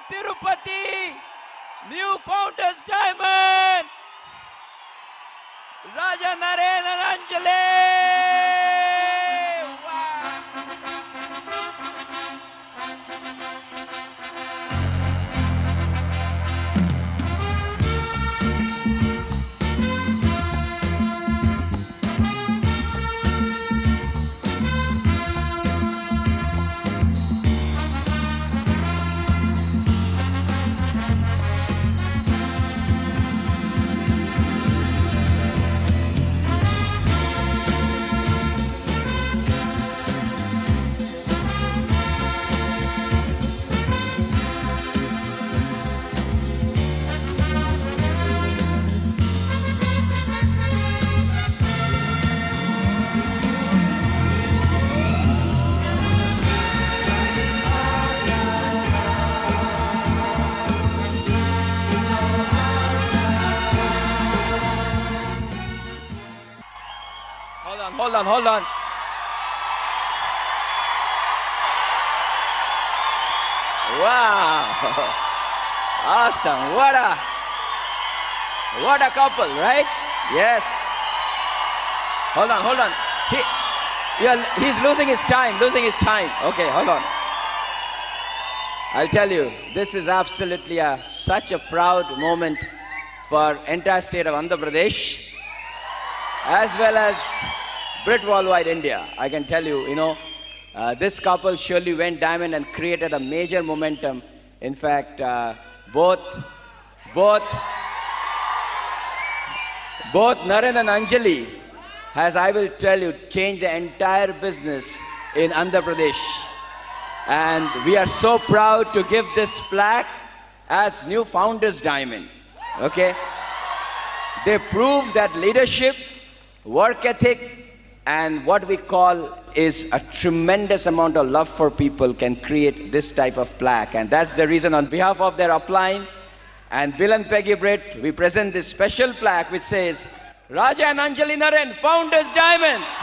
Tirupati, new Founders Diamond, Raja Naren and Anjali. Hold on. Wow. Awesome. What a couple, right? Yes. Hold on. He's losing his time. Okay, hold on. I'll tell you, this is absolutely such a proud moment for entire state of Andhra Pradesh, as well as Brit Worldwide India. I can tell you, this couple surely went diamond and created a major momentum. In fact, both Naren and Anjali has, I will tell you, changed the entire business in Andhra Pradesh. And we are so proud to give this plaque as new Founders Diamond. Okay? They prove that leadership, work ethic, and what we call is a tremendous amount of love for people can create this type of plaque. And that's the reason, on behalf of their upline and Bill and Peggy Britt, we present this special plaque which says, Raja and Anjali Naren, Founders Diamonds.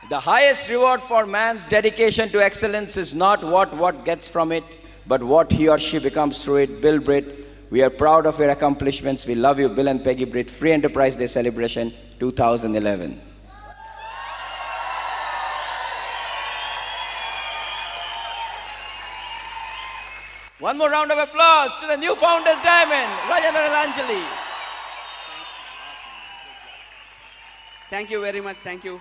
The highest reward for man's dedication to excellence is not what gets from it, but what he or she becomes through it. Bill Britt, we are proud of your accomplishments. We love you, Bill and Peggy Britt. Free Enterprise Day Celebration 2011. One more round of applause to the new Founders Diamond, Raja and Anjali. Thank you very much. Thank you.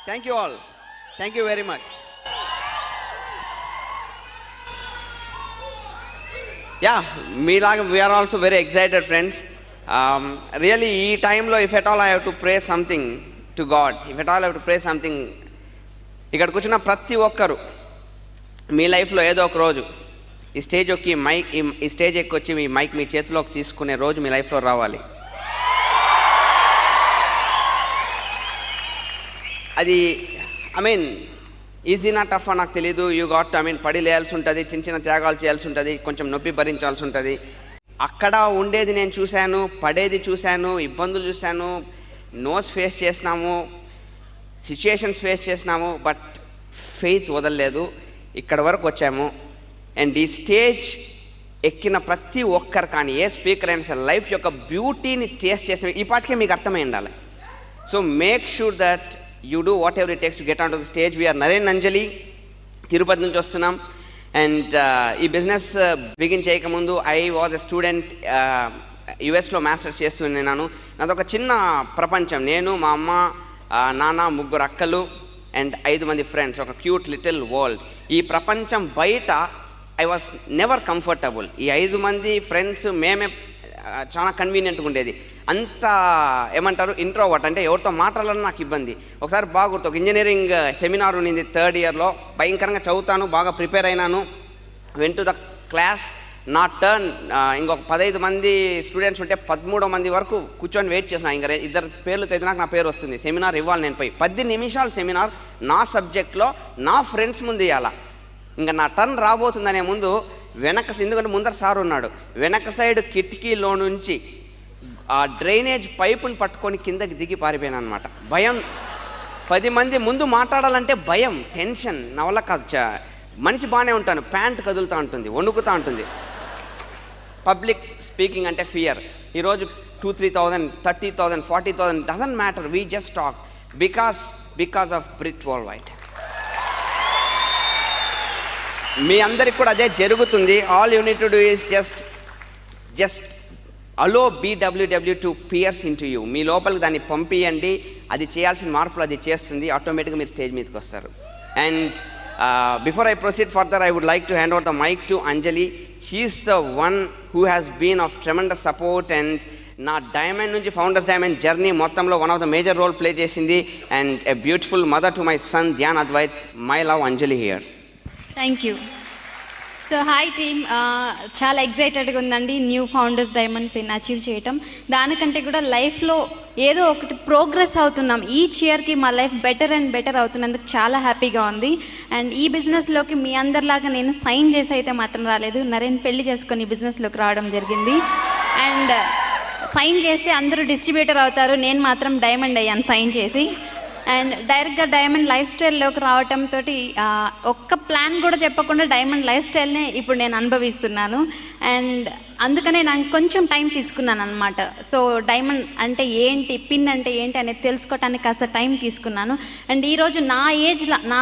Thank you all. Thank you very much. Yeah, we are also very excited, friends. Really, this time, if at all I have to pray something to God, ఇక్కడికి వచ్చిన ప్రతి ఒక్కరు మీ లైఫ్లో ఏదో ఒక రోజు ఈ stage ఎక్కి వచ్చి మీ మైక్ మీ చేతిలోకి తీసుకునే రోజు మీ లైఫ్లో రావాలి. అది ఈజీనా టఫ్ నాకు తెలీదు. యూ గాట్ పడి లేయాల్సి ఉంటుంది, చిన్న త్యాగాలు చేయాల్సి ఉంటుంది, కొంచెం నొప్పి భరించాల్సి ఉంటుంది. అక్కడ ఉండేది నేను చూశాను, పడేది చూశాను, ఇబ్బందులు చూశాను, నోస్ ఫేస్ చేసినాము, సిచ్యుయేషన్స్ ఫేస్ చేసినాము. బట్ ఫెయిత్ వదలలేదు, ఇక్కడ వరకు వచ్చాము. అండ్ ఈ స్టేజ్ ఎక్కిన ప్రతి ఒక్కరు కానీ ఏ స్పీకర్ అయినా సరే లైఫ్ యొక్క బ్యూటీని టేస్ట్ చేసిన ఈ పాటికే మీకు అర్థమై ఉండాలి. So make sure that you do whatever it takes to get onto the stage. We are Naren Anjali, Tirupati నుంచి వస్తున్నాం. అండ్ ఈ బిజినెస్ బిగిన్ చేయకముందు ఐ వాజ్ ఎ స్టూడెంట్, యుఎస్లో మాస్టర్స్ చేస్తున్నాను. నాదొక చిన్న ప్రపంచం. నేను, మా అమ్మ, నాన్న, 3 అక్కలు అండ్ 5 మంది ఫ్రెండ్స్, ఒక క్యూట్ లిటిల్ వరల్డ్. ఈ ప్రపంచం బయట ఐ వాజ్ నెవర్ కంఫర్టబుల్. ఈ 5 మంది ఫ్రెండ్స్ మేమే చాలా కన్వీనియంట్గా ఉండేది. అంత ఇంట్రోవర్ట్, అంటే ఎవరితో మాట్లాడాలని నాకు ఇబ్బంది. ఒకసారి బాగా గుర్తు, ఒక ఇంజనీరింగ్ సెమినార్ ఉండింది 3rd ఇయర్లో. భయంకరంగా చదువుతాను, బాగా ప్రిపేర్ అయినాను. Went to the class. నా టర్న్, ఇంకొక 15 మంది స్టూడెంట్స్ ఉంటే 13వ మంది వరకు కూర్చొని వెయిట్ చేసిన. ఇంకా 2 పేర్లు తెచ్చినాక నా పేరు వస్తుంది, సెమినార్ ఇవ్వాలి. నేను పోయి 10 నిమిషాలు సెమినార్ నా సబ్జెక్ట్లో నా ఫ్రెండ్స్ ముందు ఇవ్వాలా. ఇంకా నా టర్న్ రాబోతుందనే ముందు వెనక, ఎందుకంటే ముందర సార్ ఉన్నాడు, వెనక సైడ్ కిటికీలో నుంచి ఆ డ్రైనేజ్ పైపుని పట్టుకొని కిందకి దిగి పారిపోయాను అనమాట. 10 మంది ముందు మాట్లాడాలంటే భయం, టెన్షన్, నా వల్ల కాదు. మనిషి బాగానే ఉంటాను, ప్యాంట్ కదులుతూ ఉంటుంది, వణుకుతూ ఉంటుంది. పబ్లిక్ స్పీకింగ్ అంటే ఫియర్. ఈరోజు 2,000, 3,000, 30,000, 40,000 doesn't matter, we just talk because of Brit Worldwide. మీ అందరికి కూడా అదే జరుగుతుంది. All you need to do is just allow BWW to pierce into you. మీ లోపలికి దాన్ని పంపియండి, అది చేయాల్సిన మార్పులు అది చేస్తుంది, ఆటోమేటిక్గా మీరు స్టేజ్ మీదకి వస్తారు. And before I proceed further, I would like to hand over the mic to Anjali. She is the one who has been of tremendous support and నా డైమండ్ నుంచి ఫౌండర్స్ డైమండ్ జర్నీ మొత్తంలో one of the major role play చేసింది. And a beautiful mother to my son Dhyan Advait. My love Anjali here. Thank you. So hi team, చాలా ఎగ్జైటెడ్గా ఉందండి new founders diamond pin achieve చేయటం. దానికంటే కూడా లైఫ్లో ఏదో ఒకటి ప్రోగ్రెస్ అవుతున్నాం, ఈచ్ ఇయర్కి మా లైఫ్ బెటర్ అండ్ బెటర్ అవుతున్నందుకు చాలా హ్యాపీగా ఉంది. అండ్ ఈ బిజినెస్లోకి మీ అందరిలాగా నేను సైన్ చేసి అయితే మాత్రం రాలేదు, నరేన్ పెళ్లి చేసుకొని ఈ బిజినెస్లోకి రావడం జరిగింది. అండ్ సైన్ చేసి అందరూ డిస్ట్రిబ్యూటర్ అవుతారు, నేను మాత్రం డైమండ్ అయ్యాను సైన్ చేసి. అండ్ డైరెక్ట్గా డైమండ్ లైఫ్ స్టైల్లోకి రావటంతో ఒక్క ప్లాన్ కూడా చెప్పకుండా డైమండ్ లైఫ్ స్టైల్నే ఇప్పుడు నేను అనుభవిస్తున్నాను. అండ్ అందుకనే నాకు కొంచెం టైం తీసుకున్నాను అనమాట. సో డైమండ్ అంటే ఏంటి, పిన్ అంటే ఏంటి అనేది తెలుసుకోవటానికి కాస్త టైం తీసుకున్నాను. అండ్ ఈరోజు నా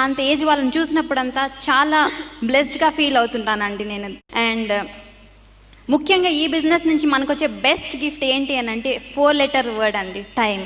అంత ఏజ్ వాళ్ళని చూసినప్పుడంతా చాలా బ్లెస్డ్గా ఫీల్ అవుతుంటానండి నేను. అండ్ ముఖ్యంగా ఈ బిజినెస్ నుంచి మనకు వచ్చే బెస్ట్ గిఫ్ట్ ఏంటి అని అంటే 4 లెటర్ వర్డ్ అండి, టైం.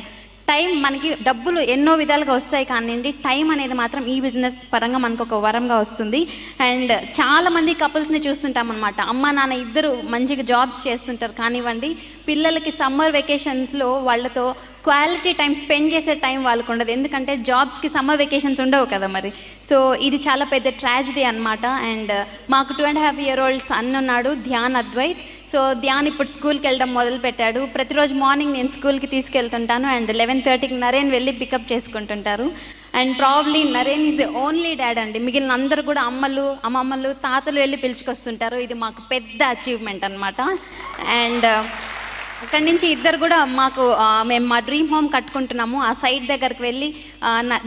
మనకి డబ్బులు ఎన్నో విధాలుగా వస్తాయి కానివ్వండి, టైం అనేది మాత్రం ఈ బిజినెస్ పరంగా మనకు ఒక వరంగా వస్తుంది. అండ్ చాలామంది కపుల్స్ని చూస్తుంటాం అనమాట, అమ్మ నాన్న ఇద్దరు మంచిగా జాబ్స్ చేస్తుంటారు కానివ్వండి, పిల్లలకి సమ్మర్ వెకేషన్స్లో వాళ్ళతో క్వాలిటీ టైం స్పెండ్ చేసే టైం వాళ్ళకు ఉండదు, ఎందుకంటే జాబ్స్కి సమ్మర్ వెకేషన్స్ ఉండవు కదా మరి. సో ఇది చాలా పెద్ద ట్రాజడీ అనమాట. అండ్ మాకు 2.5 year old సన్ ఉన్నాడు, ధ్యాన్ అద్వైత్. సో ధ్యాన్ ఇప్పుడు స్కూల్కి వెళ్ళడం మొదలుపెట్టాడు. ప్రతిరోజు మార్నింగ్ నేను స్కూల్కి తీసుకెళ్తుంటాను అండ్ 11:30కి నరేన్ వెళ్ళి పికప్ చేసుకుంటుంటారు. And probably Naren is the only dad అండి, మిగిలిన అందరూ కూడా అమ్మమ్మలు తాతలు వెళ్ళి పిలుచుకొస్తుంటారు. ఇది మాకు పెద్ద అచీవ్మెంట్ అనమాట. అండ్ అక్కడి నుంచి ఇద్దరు కూడా మేము మా డ్రీమ్ హోమ్ కట్టుకుంటున్నాము, ఆ సైట్ దగ్గరికి వెళ్ళి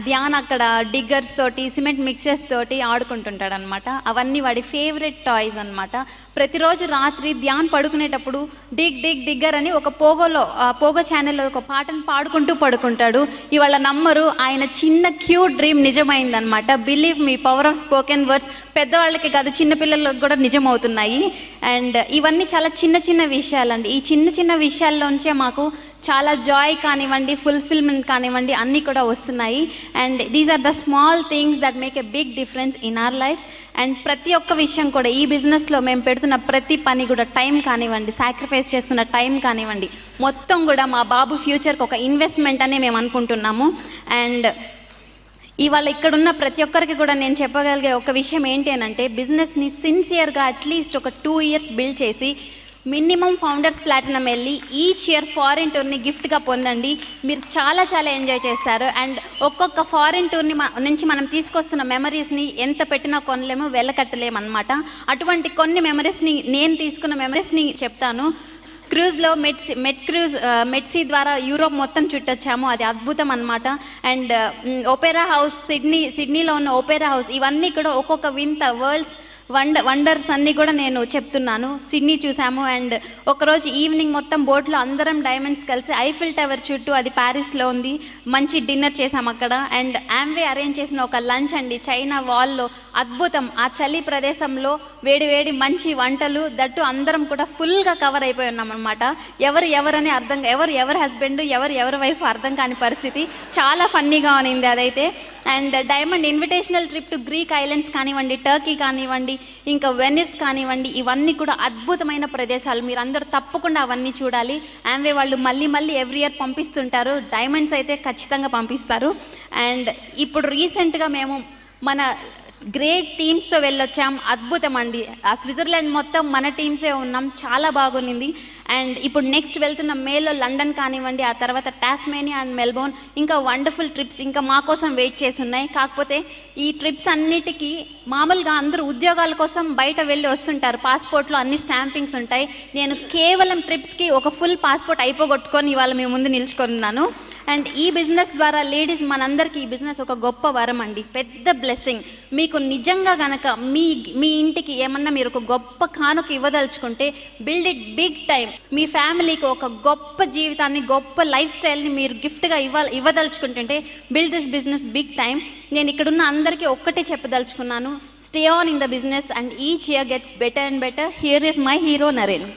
ధ్యాన్ అక్కడ డిగ్గర్స్ తోటి సిమెంట్ మిక్సర్స్ తోటి ఆడుకుంటుంటాడు అనమాట. అవన్నీ వాడి ఫేవరెట్ టాయ్స్ అనమాట. ప్రతిరోజు రాత్రి ధ్యాన్ పడుకునేటప్పుడు డిగ్గర్ అని ఒక పోగో ఛానల్లో ఒక పాటను పాడుకుంటూ పడుకుంటాడు. ఇవాళ నమ్మరు, ఆయన చిన్న క్యూట్ డ్రీమ్ నిజమైందనమాట. Believe me, power of spoken words పెద్దవాళ్ళకి కాదు చిన్నపిల్లలకు కూడా నిజమవుతున్నాయి. అండ్ ఇవన్నీ చాలా చిన్న విషయాలండి. ఈ చిన్న విషయాల్లోంచే మాకు చాలా జాయ్ కానివ్వండి, ఫుల్ఫిల్మెంట్ కానివ్వండి అన్నీ కూడా వస్తున్నాయి. And these are the small things that make a big difference in our lives. And ప్రతి ఒక్క విషయం కూడా ఈ బిజినెస్లో మేము పెడుతున్న ప్రతి పని కూడా టైం కానివ్వండి, సాక్రిఫైస్ చేస్తున్న టైం కానివ్వండి, మొత్తం కూడా మా బాబు ఫ్యూచర్కి ఒక ఇన్వెస్ట్మెంట్ అనే మేము అనుకుంటున్నాము. అండ్ ఇవాళ ఇక్కడున్న ప్రతి ఒక్కరికి కూడా నేను చెప్పగలిగే ఒక విషయం ఏంటి అని అంటే, బిజినెస్ని సిన్సియర్గా అట్లీస్ట్ ఒక 2 years బిల్డ్ చేసి మినిమం ఫౌండర్స్ ప్లాటినం వెళ్ళి ఈచ్ ఇయర్ ఫారిన్ టూర్ని గిఫ్ట్గా పొందండి. మీరు చాలా ఎంజాయ్ చేస్తారు. అండ్ ఒక్కొక్క ఫారిన్ టూర్ని నుంచి మనం తీసుకొస్తున్న మెమరీస్ని ఎంత పెట్టినా కొనలేము, వెళ్ళకట్టలేము అనమాట. అటువంటి కొన్ని మెమరీస్ని, నేను తీసుకున్న మెమరీస్ని చెప్తాను. క్రూజ్లో మెట్సీ ద్వారా యూరోప్ మొత్తం చుట్టొచ్చాము, అది అద్భుతం అనమాట. అండ్ ఓపెరా హౌస్, సిడ్నీలో ఉన్న ఓపెరా హౌస్, ఇవన్నీ కూడా ఒక్కొక్క వింత వరల్డ్స్ వండర్స్ అన్నీ కూడా నేను చెప్తున్నాను. సిడ్నీ చూసాము. అండ్ ఒకరోజు ఈవినింగ్ మొత్తం బోట్లో అందరం డైమండ్స్ కలిసి ఐఫిల్ టవర్ చుట్టూ, అది ప్యారిస్లో ఉంది, మంచి డిన్నర్ చేసాము అక్కడ. అండ్ ఆమ్వే అరేంజ్ చేసిన ఒక లంచ్ అండి, చైనా వాల్లో, అద్భుతం. ఆ చలి ప్రదేశంలో వేడి మంచి వంటలు, దట్టు అందరం కూడా ఫుల్గా కవర్ అయిపోయి ఉన్నాం అనమాట. ఎవరని అర్థం, ఎవరి హస్బెండ్ ఎవరి వైఫ్ అర్థం కాని పరిస్థితి. చాలా ఫన్నీగా ఉన్నింది అదైతే. And diamond invitational trip to Greek islands కానివ్వండి, టర్కీ కానివ్వండి, ఇంకా వెనిస్ కానివ్వండి, ఇవన్నీ కూడా అద్భుతమైన ప్రదేశాలు. మీరు అందరూ తప్పకుండా అవన్నీ చూడాలి. ఆమ్వే వాళ్ళు మళ్ళీ ఎవ్రీ ఇయర్ పంపిస్తుంటారు, డైమండ్స్ అయితే ఖచ్చితంగా పంపిస్తారు. అండ్ ఇప్పుడు రీసెంట్గా మేము మన గ్రేట్ టీమ్స్తో వెళ్ళొచ్చాం, అద్భుతం అండి. ఆ స్విట్జర్లాండ్ మొత్తం మన టీమ్సే ఉన్నాం, చాలా బాగుంది. అండ్ ఇప్పుడు నెక్స్ట్ వెళ్తున్న మేలో లండన్ కానివ్వండి, ఆ తర్వాత టాస్మేనియా అండ్ మెల్బోర్న్, ఇంకా వండర్ఫుల్ ట్రిప్స్ ఇంకా మా కోసం వెయిట్ చేసి ఉన్నాయి. కాకపోతే ఈ ట్రిప్స్ అన్నిటికీ మామూలుగా అందరూ ఉద్యోగాల కోసం బయట వెళ్ళి వస్తుంటారు, పాస్పోర్ట్లో అన్ని స్టాంపింగ్స్ ఉంటాయి. నేను కేవలం ట్రిప్స్కి ఒక ఫుల్ పాస్పోర్ట్ అయిపోగొట్టుకొని ఇవాళ మీ ముందు నిలుచుకున్నాను. అండ్ ఈ బిజినెస్ ద్వారా లేడీస్ మనందరికీ ఈ బిజినెస్ ఒక గొప్ప వరం అండి, పెద్ద బ్లెస్సింగ్. మీకు నిజంగా గనక మీ ఇంటికి ఏమన్నా మీరు ఒక గొప్ప కానుక ఇవ్వదలుచుకుంటే బిల్డ్ ఇట్ బిగ్ టైం. మీ ఫ్యామిలీకి ఒక గొప్ప జీవితాన్ని, గొప్ప లైఫ్ స్టైల్ని మీరు గిఫ్ట్గా ఇవ్వదలుచుకుంటుంటే build this business big time. నేను ఇక్కడున్న అందరికీ ఒక్కటే చెప్పదలుచుకున్నాను, stay on in the business and each year gets better and better. Here is my hero Naren.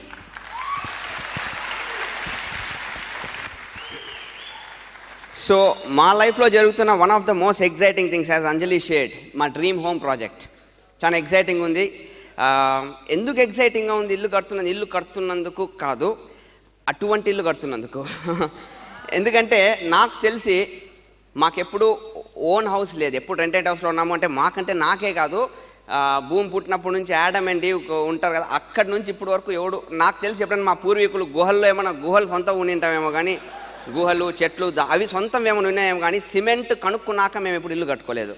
So మా లైఫ్లో జరుగుతున్న one of the most exciting things as Anjali said, మా డ్రీమ్ హోమ్ ప్రాజెక్ట్ చాలా ఎగ్జైటింగ్ ఉంది. ఎందుకు ఎగ్జైటింగ్గా ఉంది? ఇల్లు కడుతున్నందుకు కాదు, అటువంటి ఇల్లు కడుతున్నందుకు. ఎందుకంటే నాకు తెలిసి మాకెప్పుడు ఓన్ హౌస్ లేదు, ఎప్పుడు రెంటెడ్ హౌస్లో ఉన్నాము. అంటే మాకంటే నాకే కాదు, భూమి పుట్టినప్పటి నుంచి యాడమ్ అండ్ ఈవ్ ఉంటారు కదా, అక్కడి నుంచి ఇప్పటి వరకు ఎవడు నాకు తెలిసి ఎప్పుడైనా మా పూర్వీకులు గుహల్లో ఏమైనా గుహలు సొంతం ఉండి ఉంటామేమో, కానీ గుహలు చెట్లు అవి సొంతం ఏమైనా ఉన్నాయేమో, కానీ సిమెంట్ కనుక్కున్నాక మేము ఎప్పుడు ఇల్లు కట్టుకోలేదు.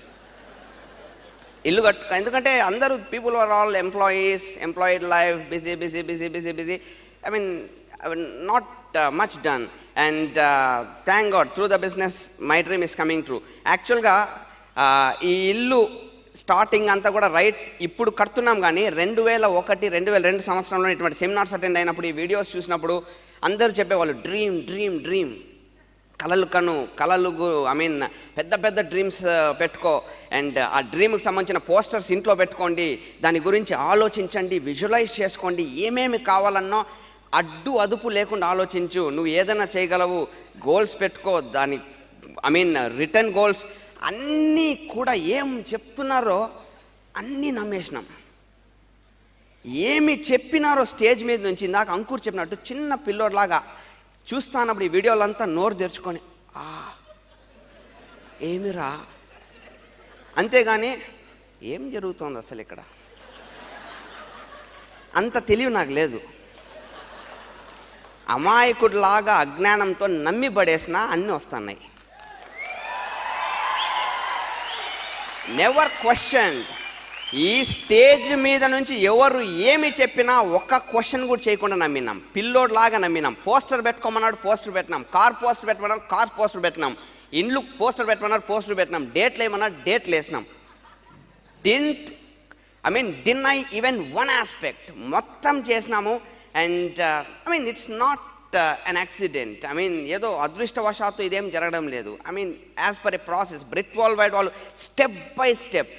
ఎందుకంటే అందరూ people are all employed life, busy. I mean not much done. And thank God through the business my dream is coming true. యాక్చువల్గా ఈ ఇల్లు స్టార్టింగ్ అంతా కూడా రైట్ ఇప్పుడు కడుతున్నాం, కానీ 2002 సంవత్సరంలో ఇటువంటి సెమినార్స్ అటెండ్ అయినప్పుడు, ఈ వీడియోస్ చూసినప్పుడు అందరూ చెప్పేవాళ్ళు డ్రీమ్, కలలు ఐ మీన్ పెద్ద డ్రీమ్స్ పెట్టుకో, అండ్ ఆ డ్రీమ్కి సంబంధించిన పోస్టర్స్ ఇంట్లో పెట్టుకోండి, దాని గురించి ఆలోచించండి, విజువలైజ్ చేసుకోండి, ఏమేమి కావాలన్నో అదుపు లేకుండా ఆలోచించు, నువ్వు ఏదైనా చేయగలవు, గోల్స్ పెట్టుకో, దాని ఐ మీన్ రిటర్న్ గోల్స్ అన్నీ కూడా ఏం చెప్తున్నారో అన్నీ నమ్మేసినాం. ఏమి చెప్పినారో స్టేజ్ మీద నుంచి ఇందాక అంకుర్ చెప్పినట్టు చిన్న పిల్లోడ్లాగా చూస్తానప్పుడు ఈ వీడియోలంతా నోరు తెరుచుకొని ఏమిరా, అంతేగాని ఏం జరుగుతోంది అసలు ఇక్కడ, అంత తెలివి నాకు లేదు. అమాయకుడిలాగా అజ్ఞానంతో నమ్మి పడేసినా అన్నీ వస్తున్నాయి. Never question. ఈ స్టేజ్ మీద నుంచి ఎవరు ఏమి చెప్పినా ఒక్క క్వశ్చన్ కూడా చేయకుండా నమ్మినాం, పిల్లోడ్లాగా నమ్మినాం. పోస్టర్ పెట్టుకోమన్నాడు, పోస్టర్ పెట్టినాం. కార్ పోస్టర్ పెట్టమన్నాడు, కార్ పోస్టర్ పెట్టినాం. ఇండ్లు పోస్టర్ పెట్టమన్నాడు, పోస్టర్ పెట్టినాం. డేట్లు ఏమన్నాడు, డేట్లు వేసినాం. డినై ఈవెన్ వన్ ఆస్పెక్ట్, మొత్తం చేసినాము. And I mean it's not an accident. I mean ఏదో అదృష్టవశాత్తు ఇదేం జరగడం లేదు. I mean as per a process, brick wall white వాళ్ళు స్టెప్ బై స్టెప్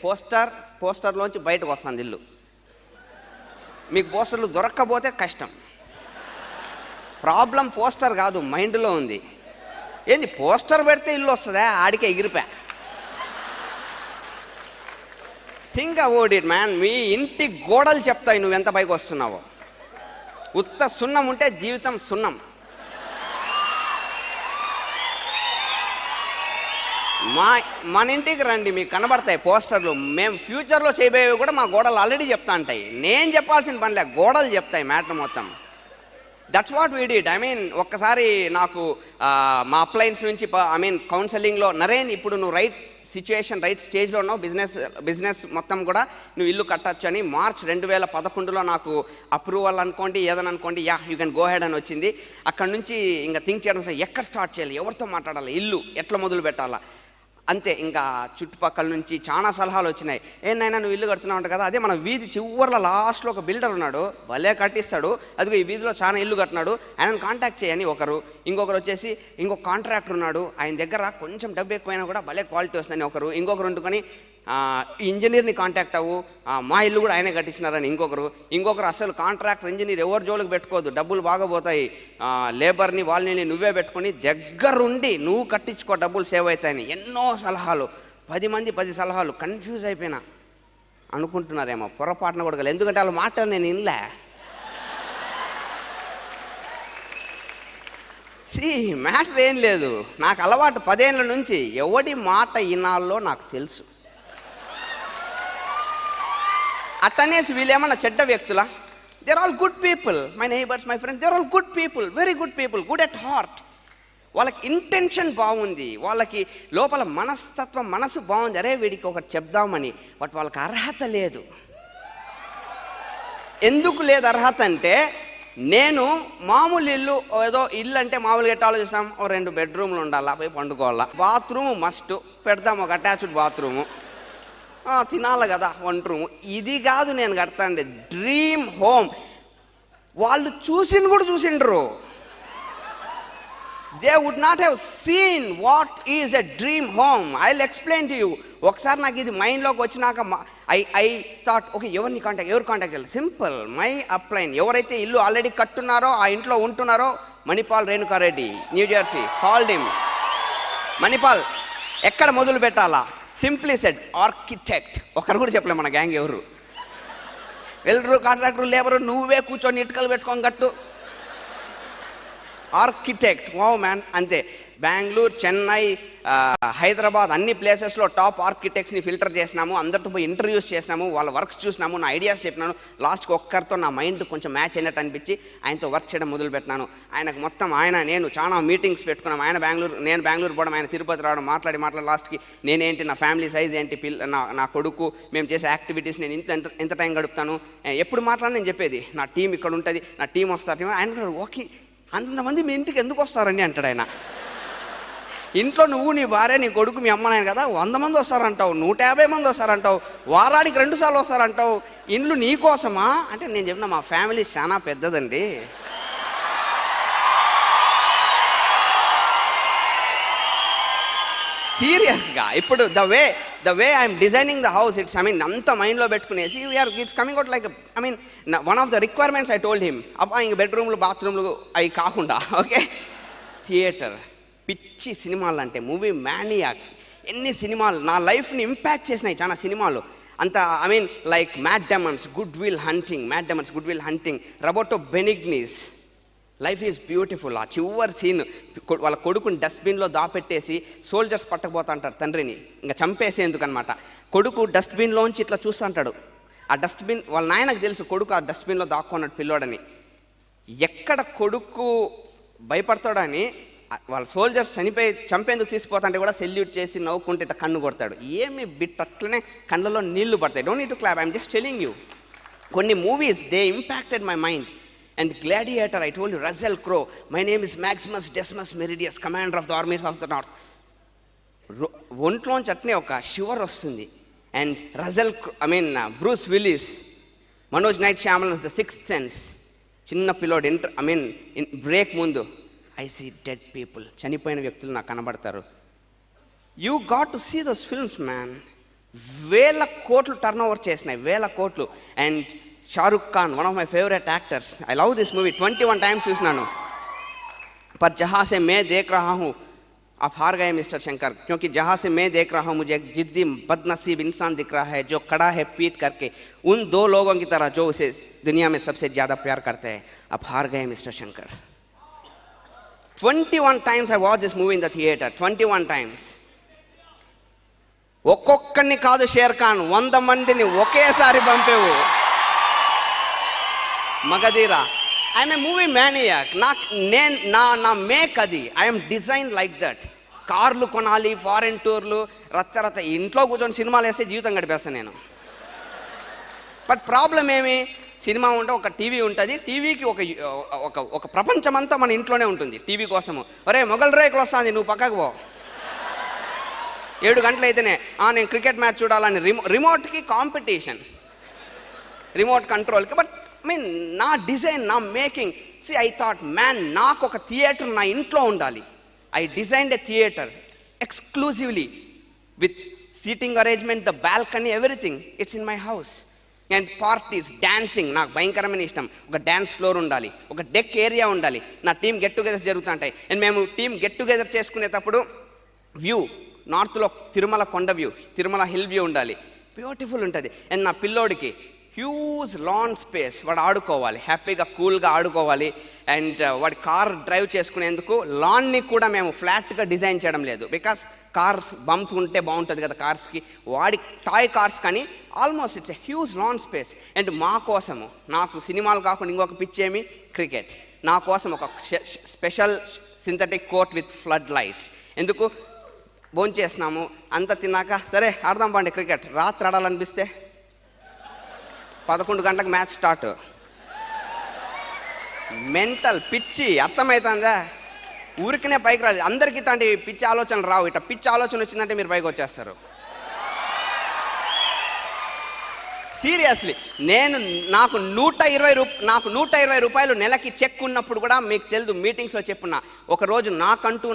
పోస్టర్లోంచి బయటకు వస్తుంది ఇల్లు. మీకు పోస్టర్లు దొరక్కపోతే కష్టం. ప్రాబ్లం పోస్టర్ కాదు, మైండ్లో ఉంది. ఏంది పోస్టర్ పెడితే ఇల్లు వస్తుందా? ఆడికే ఎగిరిపా. Think about it man. మీ ఇంటి గోడలు చెప్తాయి నువ్వెంత పైకి వస్తున్నావో. ఉత్త సున్నం ఉంటే జీవితం సున్నం. మన ఇంటికి రండి, మీకు కనబడతాయి పోస్టర్లు. మేము ఫ్యూచర్లో చేయబోయేవి కూడా మా గోడలు ఆల్రెడీ చెప్తా ఉంటాయి. నేను చెప్పాల్సిన పనిలే, గోడలు చెప్తాయి మ్యాటర్ మొత్తం. That's what we did. I mean ఒక్కసారి నాకు మా అప్లయన్స్ నుంచి ఐ మీన్ కౌన్సిలింగ్లో, నరేన్ ఇప్పుడు నువ్వు రైట్ సిచ్యుయేషన్, రైట్ స్టేజ్లో ఉన్నావు, బిజినెస్ మొత్తం కూడా నువ్వు ఇల్లు కట్టచ్చు అని March 2011లో నాకు అప్రూవల్ అనుకోండి, ఏదని అనుకోండి, యూ కెన్ గో హెడ్ అని వచ్చింది. అక్కడ నుంచి ఇంకా థింక్ చేయడం, ఎక్కడ స్టార్ట్ చేయాలి, ఎవరితో మాట్లాడాలి, ఇల్లు ఎట్లా మొదలు పెట్టాలా, అంతే. ఇంకా చుట్టుపక్కల నుంచి చాలా సలహాలు వచ్చినాయి. ఏంటైనా నువ్వు ఇల్లు కడుతున్నావు అంట కదా, అదే మన వీధి చివరిలో లాస్ట్లో ఒక బిల్డర్ ఉన్నాడు, భలే కట్టిస్తాడు, అదిగో ఈ వీధిలో చాలా ఇల్లు కట్టినాడు, ఆయనను కాంటాక్ట్ చేయని ఒకరు. ఇంకొకరు వచ్చేసి ఇంకొక కాంట్రాక్టర్ ఉన్నాడు, ఆయన దగ్గర కొంచెం డబ్బు ఎక్కువైనా కూడా భలే క్వాలిటీ వస్తుందని ఒకరు. ఇంకొకరు ఉంటుకొని ఇంజనీర్ని కాంటాక్ట్ అవ్వు, మా ఇల్లు కూడా ఆయనే కట్టించినారని ఇంకొకరు అసలు కాంట్రాక్టర్ ఇంజనీర్ ఎవరు జోలికి పెట్టుకోవద్దు, డబ్బులు బాగా పోతాయి, లేబర్ని వాళ్ళని నువ్వే పెట్టుకొని దగ్గరుండి నువ్వు కట్టించుకో, డబ్బులు సేవ్ అవుతాయని ఎన్నో సలహాలు. 10 మంది 10 సలహాలు. కన్ఫ్యూజ్ అయిపోయినా. అనుకుంటున్నారేమో పొరపాటున కూడా, ఎందుకంటే వాళ్ళ మాట నేను వినలే. మ్యాటర్ ఏం లేదు, నాకు అలవాటు 10 ఏళ్ళ నుంచి ఎవడి మాట వినాలో నాకు తెలుసు. అట్టనేసి వీళ్ళేమన్నా చెడ్డ వ్యక్తులా? They're all good people, my neighbours, my friends, they're all good people, very good people, good at heart. వాళ్ళకి ఇంటెన్షన్ బాగుంది, వాళ్ళకి లోపల మనసు బాగుంది, అరే వీడికి ఒకటి చెప్దామని. బట్ వాళ్ళకి అర్హత లేదు. ఎందుకు లేదు అర్హత అంటే, నేను మామూలు ఇల్లు, ఏదో ఇల్లు అంటే మామూలుగా ఎట్లా ఆలోచిస్తాం, ఓ 2 బెడ్రూమ్లు ఉండాలా, పోయి పండుకోవాలా, బాత్రూమ్ మస్ట్ పెడతాం, ఒక అటాచ్డ్ బాత్రూము, తినాలి కదా 1 రూమ్. ఇది కాదు నేను కడతాండి, డ్రీమ్ హోమ్. వాళ్ళు చూసిండ్రు, they would not have seen what is a dream home. I will explain to you. ఒకసారి నాకు ఇది మైండ్లోకి వచ్చినాక ఐ థాట్, ఓకే, ఎవరు కాంటాక్ట్ చేయాలి? Simple, my upline. ఎవరైతే ఇల్లు ఆల్రెడీ కట్టున్నారో, ఆ ఇంట్లో ఉంటున్నారో, Manipal Renuka Reddy, new Jersey, called him. Manipal, ఎక్కడ మొదలు పెట్టాలా? Simply said, architect. ఒకరు కూడా చెప్పలేము మన గ్యాంగ్ ఎవరు. వెల్డరు, కాంట్రాక్టరు, లేబరు, నువ్వే కూర్చొని ఇటుకలు పెట్టుకొని కట్టు. Architect, wow man. అంతే. బెంగళూరు, చెన్నై, హైదరాబాద్ అన్ని ప్లేసెస్లో టాప్ ఆర్కిటెక్ట్స్ని ఫిల్టర్ చేసినాము, అందరితో పోయి ఇంటర్వ్యూస్ చేసినాము, వాళ్ళ వర్క్స్ చూసినాము, నా ఐడియాస్ చెప్పినాను. లాస్ట్కి ఒక్కరితో నా మైండ్ కొంచెం మ్యాచ్ అయినట్టు అనిపించి ఆయనతో వర్క్ చేయడం మొదలుపెట్టినాను. ఆయనకు మొత్తం నేను చాలా మీటింగ్స్ పెట్టుకున్నాం. నేను బెంగళూరు పోవడం, ఆయన తిరుపతి రావడం, మాట్లాడి లాస్ట్కి నేనేంటి, నా ఫ్యామిలీ సైజ్ ఏంటి, నా కొడుకు, మేము చేసే యాక్టివిటీస్, నేను ఎంత టైం గడుపుతాను, ఎప్పుడు మాట్లాడి నేను చెప్పేది, నా టీం ఇక్కడ ఉంటుంది, నా టీం వస్తారు. ఆయన ఓకే, అంతమంది మీ ఇంటికి ఎందుకు వస్తారండి అంటాడు ఆయన. ఇంట్లో నువ్వు, నీ భార్య, నీ కొడుకు, మీ అమ్మ, నేను కదా, 100 మంది వస్తారంటావు, 150 మంది వస్తారంటావు, వారానికి 2 సార్లు వస్తారంటావు, ఇండ్లు నీకోసమా అంటే నేను చెప్పిన మా ఫ్యామిలీ చాలా పెద్దదండి. సీరియస్గా ఇప్పుడు the way I'm designing the house, it's అంత మైండ్లో పెట్టుకునేసి it's coming out like one of the requirements I told him. అబ్బా, ఇంక బెడ్రూమ్లు, బాత్రూమ్లు అవి కాకుండా, ఓకే, థియేటర్. పిచ్చి సినిమాలు అంటే, మూవీ మ్యానియాక్. ఎన్ని సినిమాలు నా లైఫ్ని ఇంపాక్ట్ చేసినాయి చాలా సినిమాలు. అంత like Matt Damon's, Good Will Hunting, Roberto Benigni's, Life Is Beautiful. ఆ చివరి సీన్, వాళ్ళ కొడుకుని డస్ట్బిన్లో దాపెట్టేసి సోల్జర్స్ పట్టకపోతా అంటారు తండ్రిని, ఇంకా చంపేసేందుకు అనమాట. కొడుకు డస్ట్బిన్లోంచి ఇట్లా చూస్తూ అంటాడు. ఆ డస్ట్బిన్ వాళ్ళ నాయనకు తెలుసు కొడుకు ఆ డస్ట్బిన్లో దాక్కున్నాడు పిల్లోడని. ఎక్కడ కొడుకు భయపడతాడని వాళ్ళ సోల్జర్స్ చంపేందుకు తీసుకుపోతాంటే కూడా సెల్యూట్ చేసి నవ్వుకుంటే ఇట్లా కన్ను కొడతాడు. ఏమి బిట్ అట్లనే కళ్ళలో నీళ్లు పడతాయి. Don't need to clap, I'm just telling you. కొన్ని movies they impacted my mind. And Gladiator, I told you, Russell Crowe, my name is Maximus Decimus Meridius, commander of the armies of the north. ఒంట్లోంచి అట్నే ఒక shiver వస్తుంది. And Bruce Willis, Manoj Night Shyamalan, the sixth sense. చిన్న పిల్లోడు break ముందు, I see dead people, చనిపోయిన వ్యక్తులు నాకు కనబడతారు. You got to see those films man. 1000 కోట్లు టర్న్ ఓవర్ చేసినాయి, 1000 కోట్లు. And Shahrukh Khan, one of my favourite actors. I love this movie, 21 times చూసినాను. पर जहाँ से मैं देख रहा हूँ आप हार गए मिस्टर शंकर, क्योंकि जहाँ से मैं देख रहा हूँ मुझे एक जिद्दी बदनसीब इंसान दिख रहा है जो खड़ा है पीट करके उन 2 लोगों की तरह जो उसे दुनिया में सबसे ज़्यादा प्यार करते हैं. आप हार गए mister Shankar. 21 times I watched this movie in the theater. 21 times. ఒక్కొక్కరిని కాదు షేర్ ఖాన్, 100 మందిని ఒకేసారి పంపేవు. Magadheera. I'm a movie maniac. నా మేక్ అది. I'm design like that. కార్లు కొనాలి, ఫారెన్ టూర్లు, రచ్చరత. ఇంట్లో కూర్చొని సినిమాలు వేస్తే జీవితం గడిపేస్తాను నేను. బట్ ప్రాబ్లం ఏమి, సినిమా ఉంటే ఒక టీవీ ఉంటుంది, టీవీకి ఒక ప్రపంచమంతా మన ఇంట్లోనే ఉంటుంది టీవీ కోసము. ఒరే మొగల్ రేకులు వస్తుంది, నువ్వు పక్కకు పో. 7 గంటలు అయితేనే నేను క్రికెట్ మ్యాచ్ చూడాలని రిమోట్కి కాంపిటీషన్, రిమోట్ కంట్రోల్కి. బట్ నా డిజైన్, నా మేకింగ్. ఐ థాట్ మ్యాన్, నాకు ఒక థియేటర్ నా ఇంట్లో ఉండాలి. I designed a theatre exclusively with seating arrangement, the balcony, everything. It's in my house. And parties, dancing నాకు భయంకరమైన ఇష్టం. ఒక డ్యాన్స్ ఫ్లోర్ ఉండాలి, ఒక డెక్ ఏరియా ఉండాలి. నా టీమ్ గెట్ టుగెదర్స్ జరుగుతుంటాయి. అండ్ మేము టీమ్ గెట్ టుగెదర్ చేసుకునేటప్పుడు వ్యూ, నార్త్లో తిరుమల కొండ వ్యూ, తిరుమల హిల్ వ్యూ ఉండాలి. బ్యూటిఫుల్ ఉంటుంది. అండ్ నా పిల్లోడికి హ్యూజ్ లాన్ స్పేస్, వాడు ఆడుకోవాలి, హ్యాపీగా కూల్గా ఆడుకోవాలి. అండ్ వాడి కార్ డ్రైవ్ చేసుకునేందుకు లాన్ని కూడా మేము ఫ్లాట్గా డిజైన్ చేయడం లేదు. బికాస్ కార్స్ బంప్ ఉంటే బాగుంటుంది కదా కార్స్కి. వాడి టాయ్ కార్స్ కానీ almost it's a huge lawn space. And మా కోసము, నాకు సినిమాలు కాకుండా ఇంకొక పిచ్చేమి, క్రికెట్. నా కోసం ఒక special synthetic court with flood lights. ఎందుకు, భోంచేసినాము, అంత తిన్నాక సరే ఆడదాం పండి క్రికెట్. రాత్రి ఆడాలనిపిస్తే 11 గంటలకు మ్యాచ్ స్టార్ట్. మెంటల్ పిచ్చి, అర్థమవుతుందా? ఊరికనే పైకి రాదు. అందరికి ఇట్లాంటి పిచ్చి ఆలోచనలు రావు. ఇట్లా పిచ్చి ఆలోచన వచ్చిందంటే మీరు పైకి వచ్చేస్తారు. సీరియస్లీ, నాకు 120 రూపాయలు నెలకి చెక్ ఉన్నప్పుడు కూడా మీకు తెలుసు, మీటింగ్స్లో చెప్పున్నా, ఒకరోజు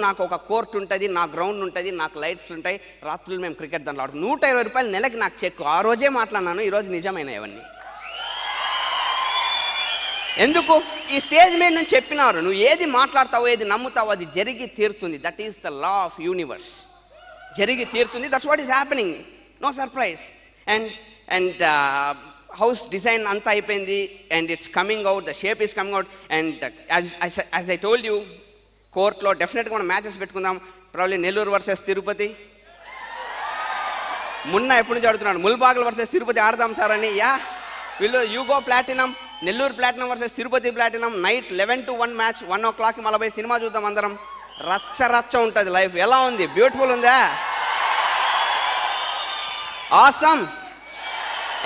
నాకు ఒక కోర్ట్ ఉంటుంది, నా గ్రౌండ్ ఉంటుంది, నాకు లైట్స్ ఉంటాయి, రాత్రులు మేము క్రికెట్ దాంట్లో ఆడుతాం. 120 రూపాయలు నెలకి నాకు చెక్. ఆ రోజే మాట్లాడినాను, ఈరోజు నిజమైన ఇవన్నీ. ఎందుకు? ఈ స్టేజ్ మీద నుంచి చెప్పినారు, నువ్వు ఏది మాట్లాడతావో ఏది నమ్ముతావో అది జరిగి తీరుతుంది. That is the law of universe. జరిగి తీరుతుంది. That's what is happening. No surprise. And house design అంతా అయిపోయింది, and it's coming out, the shape is coming out. And as I told you, కోర్ట్లో డెఫినెట్గా మనం మ్యాచెస్ పెట్టుకుందాం. Probably Nellore versus Tirupati. మొన్న ఎప్పటి నుంచి ఆడుతున్నాడు, ముల్బాగల్ వర్సెస్ తిరుపతి ఆడదాం సార్ అని. You go platinum, Nellore platinum versus Tirupati platinum. Night 11 to 1 match. 1 o'clock మళ్ళీ పోయి సినిమా చూద్దాం అందరం. రచ్చ ఉంటుంది లైఫ్. ఎలా ఉంది? బ్యూటిఫుల్ ఉందా? ఆసమ్.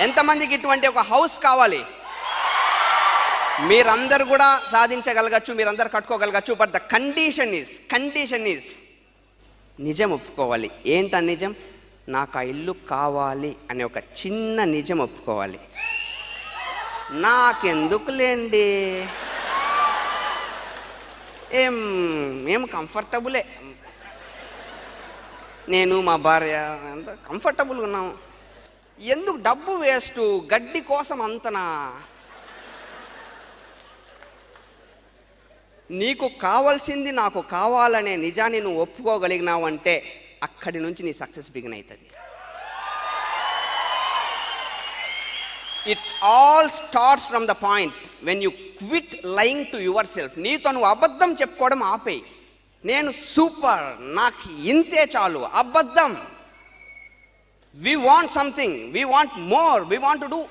ఎంతమందికి ఇటువంటి ఒక హౌస్ కావాలి? మీరందరూ కూడా సాధించగలగచ్చు, మీరందరూ కట్టుకోగలగచ్చు. బట్ ద కండిషన్ ఈస్ నిజం ఒప్పుకోవాలి. ఏంటా నిజం? నాకు ఆ ఇల్లు కావాలి అనే ఒక చిన్న నిజం ఒప్పుకోవాలి. నాకెందుకులేండి, ఏం కంఫర్టబులే, నేను మా భార్య అంత కంఫర్టబుల్గా ఉన్నాము, ఎందుకు డబ్బు వేస్ట్, గడ్డి కోసం అంతనా? నీకు కావాల్సింది నాకు కావాలనే నిజాన్ని నువ్వు ఒప్పుకోగలిగినావంటే అక్కడి నుంచి నీ సక్సెస్ బిగిన్ అవుతుంది. It all starts from the point when you quit lying to your self. నీతో నువ్వు అబద్ధం చెప్పుకోవడం ఆపేయి. నేను సూపర్, నాకు ఇంతే చాలు. అబద్ధం. We want something, we want more, we want to do.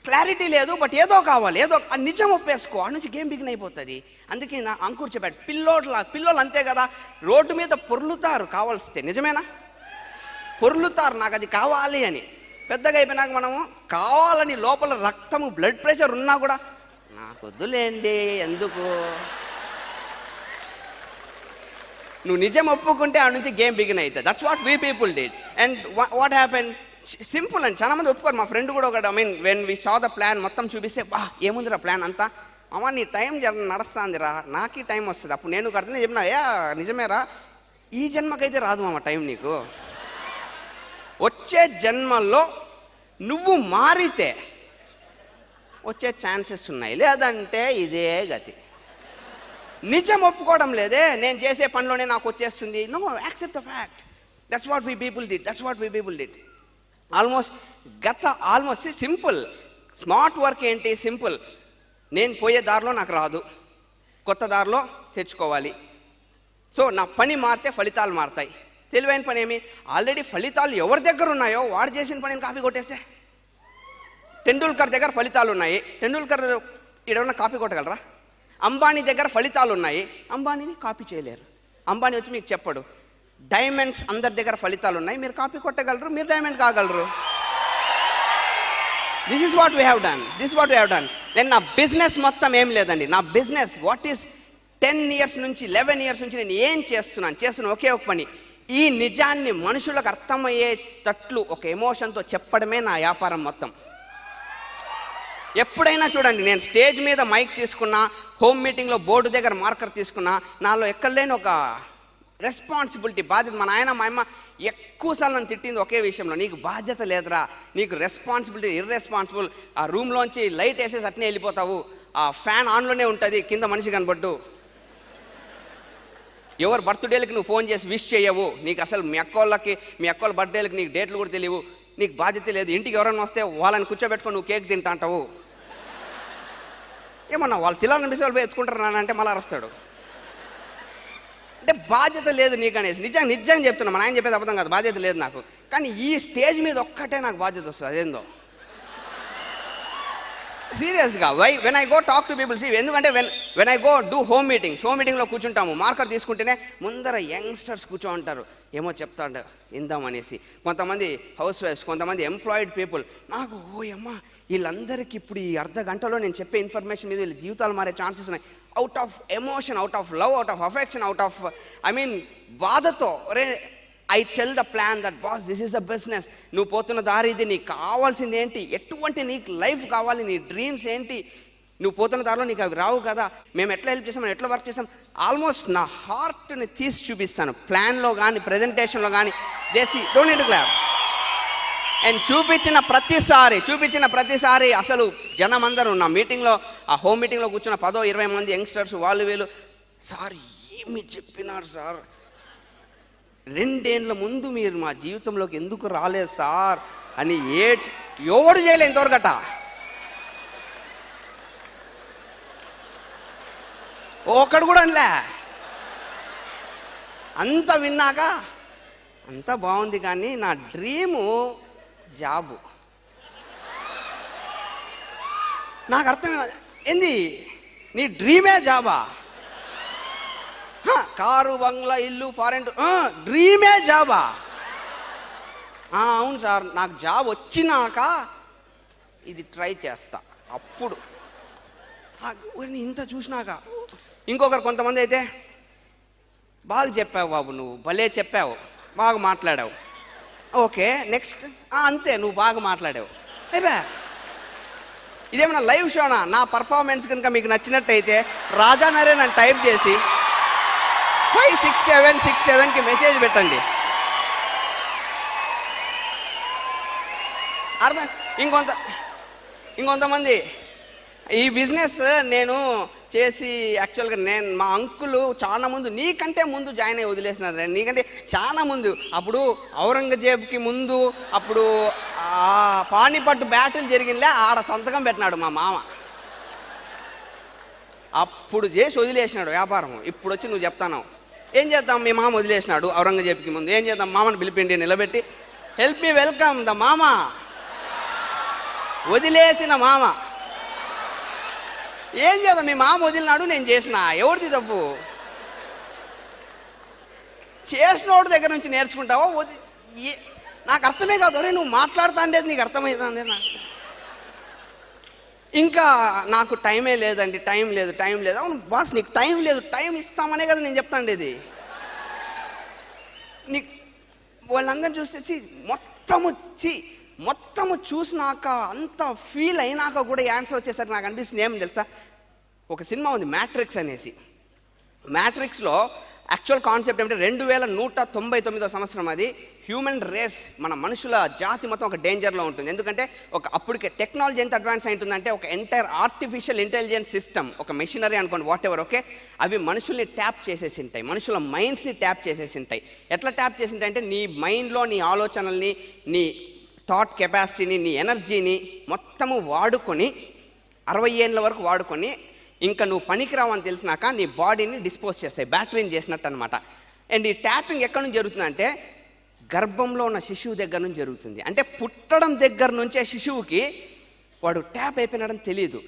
Clarity లేదు, బట్ ఏదో కావాలి, ఏదో నిజం ఒప్పేసుకో. ఆ నుంచి గేమ్ బిగిన్ అయిపోతుంది. అందుకే నా అంకుర్ చెప్పాడు, పిల్లోళ్ళు అంతే కదా, రోడ్డు మీద పొర్లుతారు కావాల్సితే. నిజమేనా? పొర్లుతారు నాకు అది కావాలి అని. పెద్దగా అయిపోయినాక మనము కావాలని లోపల రక్తము, బ్లడ్ ప్రెషర్ ఉన్నా కూడా నాకు వద్దులేండి ఎందుకు. నువ్వు నిజం ఒప్పుకుంటే ఆ నుంచి గేమ్ బిగిన్ అవుతుంది. That's what we people did. And what happen? Simple అండి. చాలా మంది ఒప్పుకోరు. మా ఫ్రెండ్ కూడా ఒకటి, when we saw the plan మొత్తం చూపిస్తే, ఏముందిరా ప్లాన్ అంతా, అమ్మ నీ టైం నడుస్తుందిరా, నాకు ఈ టైం వస్తుంది. అప్పుడు నేను కడుతున్నా చెప్పినా, నిజమేరా, ఈ జన్మకైతే రాదు మామ టైం నీకు. వచ్చే జన్మల్లో నువ్వు మారితే వచ్చే ఛాన్సెస్ ఉన్నాయి, లేదంటే ఇదే గతి. నిజం ఒప్పుకోవడం లేదే, నేను చేసే పనిలోనే నాకు వచ్చేస్తుంది. No, accept the fact. That's what we people did. Almost simple. Smart work ఏంటి? సింపుల్. నేను పోయే దారిలో నాకు రాదు, కొత్త దారిలో తెచ్చుకోవాలి. సో నా పని మారితే ఫలితాలు మారుతాయి. తెలివైన పని ఏమి? ఆల్రెడీ ఫలితాలు ఎవరి దగ్గర ఉన్నాయో వాడు చేసిన పని కాపీ కొట్టేస్తే. టెండూల్కర్ దగ్గర ఫలితాలు ఉన్నాయి, టెండూల్కర్ ఎవరన్నా కాపీ కొట్టగలరా? అంబానీ దగ్గర ఫలితాలు ఉన్నాయి, అంబానీని కాపీ చేయలేరు. అంబానీ వచ్చి మీకు చెప్పడు. డైమండ్స్ అందరి దగ్గర ఫలితాలు ఉన్నాయి, మీరు కాపీ కొట్టగలరు, మీరు డైమండ్ కాగలరు. This is what we have done. నేను నా బిజినెస్ మొత్తం ఏం లేదండి. నా బిజినెస్ వాట్ ఈస్ 10 years నుంచి 11 years నుంచి నేను ఏం చేస్తున్న ఒకే ఒక పని. ఈ నిజాన్ని మనుషులకు అర్థమయ్యేటట్లు ఒక ఎమోషన్తో చెప్పడమే నా వ్యాపారం మొత్తం. ఎప్పుడైనా చూడండి, నేను స్టేజ్ మీద మైక్ తీసుకున్నా, హోమ్ మీటింగ్లో బోర్డు దగ్గర మార్కర్ తీసుకున్నా, నాలో ఎక్కడ లేని ఒక రెస్పాన్సిబిలిటీ, బాధ్యత. మా నాయన మా అమ్మ ఎక్కువసార్లు నన్ను తిట్టింది ఒకే విషయంలో, నీకు బాధ్యత లేదురా, నీకు రెస్పాన్సిబిలిటీ, ఇర్రెస్పాన్సిబుల్. ఆ రూమ్లోంచి లైట్ వేసేసి అట్నే వెళ్ళిపోతావు, ఆ ఫ్యాన్ ఆన్లోనే ఉంటుంది, కింద మనిషి కనబడ్డు. ఎవరు బర్త్డేలకి నువ్వు ఫోన్ చేసి విష్ చేయవు, నీకు అసలు మీ అక్కోళ్ళ బర్త్డేలకి నీకు డేట్లు కూడా తెలియవు, నీకు బాధ్యత లేదు. ఇంటికి ఎవరైనా వస్తే వాళ్ళని కూర్చోబెట్టుకొని నువ్వు కేక్ తింటా అంటావు. ఏమన్నా వాళ్ళు తినాలని వాళ్ళు పోయి ఎత్తుకుంటారు అంటే మళ్ళీ అరుస్తాడు. అంటే బాధ్యత లేదు నీకు అనేసి. నిజంగా చెప్తున్నా, మా ఆయన చెప్పేది అబద్ధం కాదు, బాధ్యత లేదు నాకు. కానీ ఈ స్టేజ్ మీద ఒక్కటే నాకు బాధ్యత వస్తుంది, అదేందో సీరియస్గా. When I go talk to people, ఎందుకంటే when I go do home మీటింగ్లో కూర్చుంటాము, మార్కర్ తీసుకుంటేనే ముందర యంగ్స్టర్స్ కూర్చో ఉంటారు, ఏమో చెప్తాడు ఇందామనేసి. కొంతమంది హౌస్ వైఫ్స్, కొంతమంది ఎంప్లాయిడ్ పీపుల్. నాకు వీళ్ళందరికీ ఇప్పుడు ఈ అర్ధ గంటలో నేను చెప్పే ఇన్ఫర్మేషన్ మీద వీళ్ళ జీవితాలు మారే ఛాన్సెస్ ఉన్నాయి. Out of emotion, out of love, out of affection, out of బాధతో, ఒరే I tell the plan that boss this is the business, నువ్వు పోతున్న దారి ఇది, నీకు కావాల్సింది ఏంటి, ఎటువంటి నీకు లైఫ్ కావాలి, నీ డ్రీమ్స్ ఏంటి, నువ్వు పోతున్న దారిలో నీకు అవి రావు కదా, మేము ఎట్లా హెల్ప్ చేస్తాం, ఎట్లా వర్క్ చేస్తాం, ఆల్మోస్ట్ నా హార్ట్ని తీసి చూపిస్తాను ప్లాన్లో కానీ ప్రజెంటేషన్లో కానీ. దేశీ don't need to clap. And చూపించిన ప్రతిసారి అసలు జనం అందరూ నా మీటింగ్లో, ఆ హోమ్ మీటింగ్లో కూర్చున్న 10-20 మంది యంగ్స్టర్స్, వాళ్ళు వీళ్ళు, సార్ ఏమి చెప్పినారు సార్, 2 ఏళ్ళ ముందు మీరు మా జీవితంలోకి ఎందుకు రాలేదు సార్ అని ఎవడు చేయలే ఇంతవరకట. ఒక్కడు కూడా అనలే. అంత విన్నాక అంత బాగుంది, కానీ నా డ్రీము జాబు. నాకు అర్థం ఏంది, నీ డ్రీమే జాబా? కారు, బంగ్లా, ఇల్లు, ఫారెన్, డ్రీమే జాబా? అవును సార్, నాకు జాబ్ వచ్చినాక ఇది ట్రై చేస్తా. అప్పుడు ఇంత చూసినాక ఇంకొకరు కొంతమంది అయితే, బాగా చెప్పావు బాబు, నువ్వు భలే చెప్పావు, బాగా మాట్లాడావు, ఓకే నెక్స్ట్, అంతే, నువ్వు బాగా మాట్లాడావు, అయిపోయా. ఇదేమన్నా లైవ్ షోనా? నా పర్ఫార్మెన్స్ కనుక మీకు నచ్చినట్టయితే రాజా నరే నన్ను టైప్ చేసి 567767కి మెసేజ్ పెట్టండి. అర్థం. ఇంకొంతమంది ఈ బిజినెస్ నేను చేసి యాక్చువల్గా మా అంకులు చాలా ముందు, నీకంటే ముందు జాయిన్ అయ్యి వదిలేసినారు, నీకంటే చాలా ముందు, అప్పుడు ఔరంగజేబ్కి ముందు, అప్పుడు పానిపట్టు బ్యాటిల్ జరిగిందిలే, ఆడ సంతకం పెట్టినాడు మా మామ, అప్పుడు చేసి వదిలేసినాడు వ్యాపారం. ఇప్పుడు వచ్చి నువ్వు చెప్తాను ఏం చేద్దాం, మీ మామ వదిలేసినాడు ఔరంగజేబ్కి ముందు, ఏం చేద్దాం, మామని పిలిపిండి నిలబెట్టి, హెల్ప్ మీ వెల్కమ్ ద మామ, వదిలేసిన మామ. ఏం చేద్దాం, మీ మామ వదిలినాడు, నేను చేసిన, ఎవరిది తప్పు? చేసినోడు దగ్గర నుంచి నేర్చుకుంటావో? నాకు అర్థమే కాదు, అరే నువ్వు మాట్లాడుతా ఉండేది నీకు అర్థమవుతుంది. నాకు ఇంకా నాకు టైమే లేదండి, టైం లేదు. అవును బాస్, నీకు టైం లేదు, టైం ఇస్తామనే కదా నేను చెప్తాండేది. నీకు వాళ్ళందరూ చూసేసి మొత్తము చూసినాక, అంత ఫీల్ అయినాక కూడా ఆన్సర్ వచ్చేసరికి నాకు అనిపిస్తుంది ఏమని తెలుసా, ఒక సినిమా ఉంది మ్యాట్రిక్స్ అనేసి. మ్యాట్రిక్స్లో యాక్చువల్ కాన్సెప్ట్ ఏమంటే 2199వ సంవత్సరం, అది హ్యూమన్ రేస్, మన మనుషుల జాతి మొత్తం ఒక డేంజర్లో ఉంటుంది. ఎందుకంటే అప్పటికే టెక్నాలజీ ఎంత అడ్వాన్స్ అవుతుందంటే, ఒక ఎంటైర్ ఆర్టిఫిషియల్ ఇంటెలిజెన్స్ సిస్టమ్, ఒక మెషినరీ అనుకోండి, వాట్ ఎవర్, ఓకే, అవి మనుషుల్ని ట్యాప్ చేసేసి ఉంటాయి, మనుషుల మైండ్స్ని ట్యాప్ చేసేసి ఉంటాయి. ఎట్లా ట్యాప్ చేసి ఉంటాయి అంటే, నీ మైండ్లో నీ ఆలోచనల్ని, నీ థాట్ కెపాసిటీని, నీ ఎనర్జీని మొత్తము వాడుకొని 60 ఏళ్ళ వరకు వాడుకొని, ఇంకా నువ్వు పనికిరావని తెలిసినాక నీ బాడీని డిస్పోజ్ చేస్తాయి, బ్యాటరీని చేసినట్టు అనమాట. అండ్ ఈ ట్యాపింగ్ ఎక్కడి నుంచి జరుగుతుందంటే, గర్భంలో ఉన్న శిశువు దగ్గర నుంచి జరుగుతుంది. అంటే పుట్టడం దగ్గర నుంచే శిశువుకి వాడు ట్యాప్ అయిపోయినాడని తెలియదు.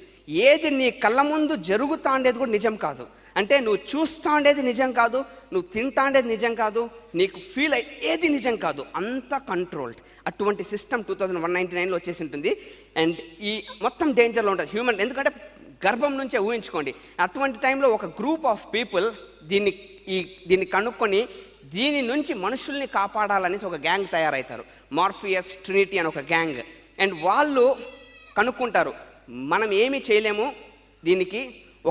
ఏది నీ కళ్ళ ముందు జరుగుతా ఉండేది కూడా నిజం కాదు, అంటే నువ్వు చూస్తూ ఉండేది నిజం కాదు, నువ్వు తింటా ఉండేది నిజం కాదు, నీకు ఫీల్ ఏది నిజం కాదు, అంత కంట్రోల్డ్. అటువంటి సిస్టమ్ 2199లో వచ్చేసి ఉంటుంది. అండ్ ఈ మొత్తం డేంజర్లో ఉంటుంది హ్యూమన్, ఎందుకంటే గర్భం నుంచే ఊహించుకోండి. అటువంటి టైంలో ఒక గ్రూప్ ఆఫ్ పీపుల్ దీన్ని కనుక్కొని, దీని నుంచి మనుషుల్ని కాపాడాలని ఒక గ్యాంగ్ తయారవుతారు, మార్ఫియస్ ట్రినిటీ అని ఒక గ్యాంగ్. అండ్ వాళ్ళు కనుక్కుంటారు, మనం ఏమీ చేయలేము, దీనికి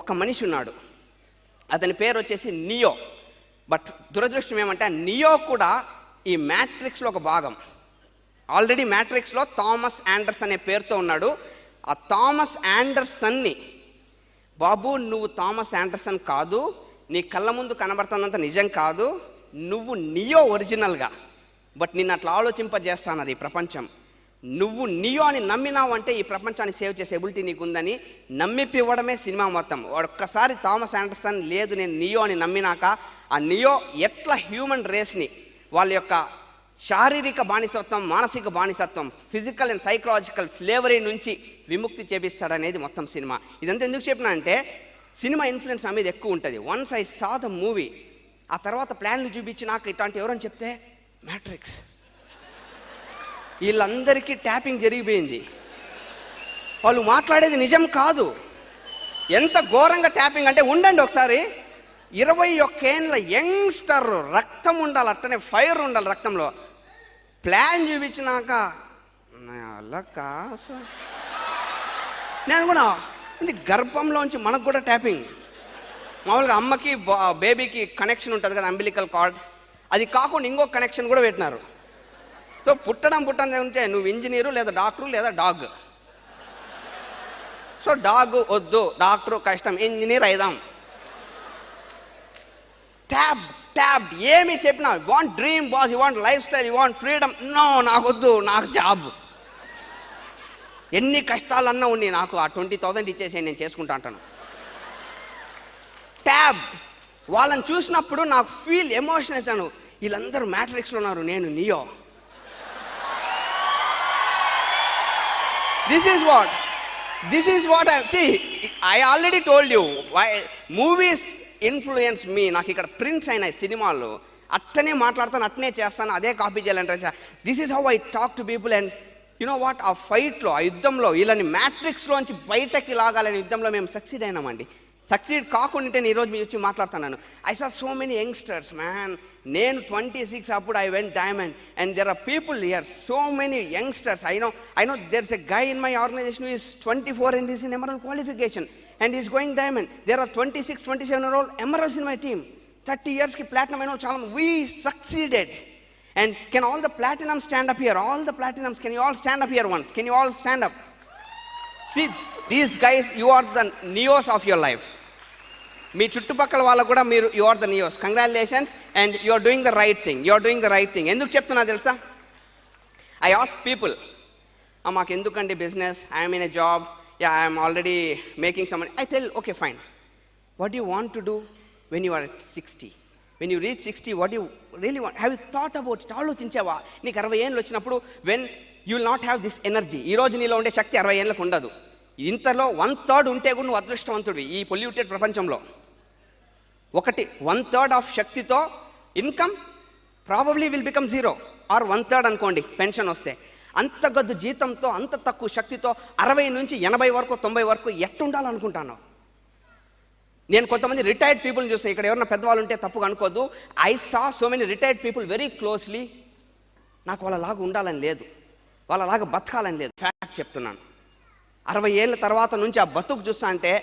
ఒక మనిషి ఉన్నాడు, అతని పేరు వచ్చేసి నియో. బట్ దురదృష్టం ఏమంటే, నియో కూడా ఈ మ్యాట్రిక్స్లో ఒక భాగం. ఆల్రెడీ మ్యాట్రిక్స్లో థామస్ ఆండర్సన్ అనే పేరుతో ఉన్నాడు. ఆ థామస్ ఆండర్సన్ని, బాబు నువ్వు థామస్ ఆండర్సన్ కాదు, నీ కళ్ళ ముందు కనబడుతున్నంత నిజం కాదు, నువ్వు నియో ఒరిజినల్గా, బట్ నిన్ను అట్లా ఆలోచింపజేస్తానది ఈ ప్రపంచం. నువ్వు నియో అని నమ్మినావు అంటే ఈ ప్రపంచాన్ని సేవ్ చేసే ఎబిలిటీ నీకుందని నమ్మిపివ్వడమే సినిమా మొత్తం. ఒక్కసారి థామస్ ఆండర్సన్ లేదు నేను నియో అని నమ్మినాక, ఆ నియో ఎట్లా హ్యూమన్ రేస్ని వాళ్ళ యొక్క శారీరక బానిసత్వం, మానసిక బానిసత్వం, ఫిజికల్ అండ్ సైకలాజికల్ స్లేవరీ నుంచి విముక్తి చేపిస్తాడనేది మొత్తం సినిమా. ఇదంతా ఎందుకు చెప్పినా అంటే, సినిమా ఇన్ఫ్లుయెన్స్ నా మీద ఎక్కువ ఉంటుంది. Once I saw the movie, ఆ తర్వాత ప్లాన్లు చూపించి నాకు ఇట్లాంటి ఎవరని చెప్తే, మ్యాట్రిక్స్, వీళ్ళందరికీ ట్యాపింగ్ జరిగిపోయింది, వాళ్ళు మాట్లాడేది నిజం కాదు, ఎంత ఘోరంగా ట్యాపింగ్ అంటే, ఉండండి ఒకసారి, 21 ఏళ్ళ యంగ్స్టర్, రక్తం ఉండాలి, అట్టనే ఫైర్ ఉండాలి రక్తంలో. ప్లాన్ చూపించినాక అలా కాసు నేను కూడా ఇది గర్భంలోంచి మనకు కూడా ట్యాపింగ్. మామూలుగా అమ్మకి బేబీకి కనెక్షన్ ఉంటుంది కదా, అంబిలికల్ కార్డ్, అది కాకుండా ఇంకొక కనెక్షన్ కూడా పెట్టినారు. సో పుట్టడం ఉంటే నువ్వు ఇంజనీరు లేదా డాక్టరు లేదా డాగ్. సో డాగ్ వద్దు, డాక్టరు కష్టం, ఇంజనీర్ అయిదాం. ట్యాబ్ ఏమి చెప్పినా, you want dream boss, you want lifestyle, you want freedom, no నాకు వద్దు, నాకు జాబ్. ఎన్ని కష్టాలన్నా ఉన్నాయి, నాకు ఆ 20,000 ఇచ్చేసి నేను చేసుకుంటా అంటాను. ట్యాబ్ వాళ్ళని చూసినప్పుడు నాకు ఫీల్ ఎమోషన్ అవుతాను, వీళ్ళందరూ మ్యాట్రిక్స్లో ఉన్నారు, నేను neo. This is what I already told you why movies influence me. నాకు ఇక్కడ ప్రింట్స్ అయినాయి సినిమాలు, అట్టనే మాట్లాడతాను, అట్టనే చేస్తాను, అదే కాపీ చేయాలంటే. This is how I talk to people. And you know what, ఆ ఫైట్లో, ఆ యుద్ధంలో వీళ్ళని మ్యాట్రిక్స్లోంచి బయటకి లాగాలని యుద్ధంలో మేము సక్సీడ్ అయినామండి. సక్సీడ్ కాకుండా నేను ఈరోజు మీ వచ్చి మాట్లాడుతున్నాను. I saw so many youngsters man. నేను 26 అప్పుడు I went diamond, and there are people here, so many youngsters. I know there is a guy in my organization who is 24 and is in emerald qualification and he is going diamond. There are 26, 27-year-old emeralds in my team. 30 years ki platinum అయిన చాలా. We succeeded. And can all the platinums stand up here? All the platinums, can you all stand up here once? Can you all stand up? See, these guys, you are the neos of your life. మీ చుట్టుపక్కల వాళ్ళకు కూడా మీరు, you are the neos. Congratulations, and you are doing the right thing. ఎందుకు చెప్తున్నా తెలుసా? I ask people, మాకు ఎందుకండి business, I'm in a job, I'm already making some money. I tell, okay fine, what you want to do when you are at 60? When you reach 60, what you really want? Have you thought about it? ఆలోచించావా? నీకు 60 ఏళ్ళు వచ్చినప్పుడు, when you will not have this energy. ఈరోజు నీలో ఉండే శక్తి 60 ఏళ్ళకు ఉండదు. ఇంతలో 1/3 ఉంటే కూడా నువ్వు అదృష్టవంతుడివి ఈ పొల్యూటెడ్ ప్రపంచంలో. 1/3 ఆఫ్ శక్తితో income probably will become 0 or 1/3 అనుకోండి పెన్షన్ వస్తే. అంత గద్దు జీతంతో, అంత తక్కువ శక్తితో 60 నుంచి 80 వరకు 90 వరకు ఎట్టుండాలనుకుంటాను. నేను కొంతమంది రిటైర్డ్ పీపుల్ని చూస్తాను. ఇక్కడ ఎవరైనా పెద్దవాళ్ళు ఉంటే తప్పుగా అనుకోద్దు. I saw so many retired people very closely. నాకు వాళ్ళలాగా ఉండాలని లేదు, వాళ్ళలాగా బతకాలని లేదు. ఫ్యాక్ట్ చెప్తున్నాను. 60 ఏళ్ళ తర్వాత నుంచి ఆ బతుకు చూస్తా అంటే,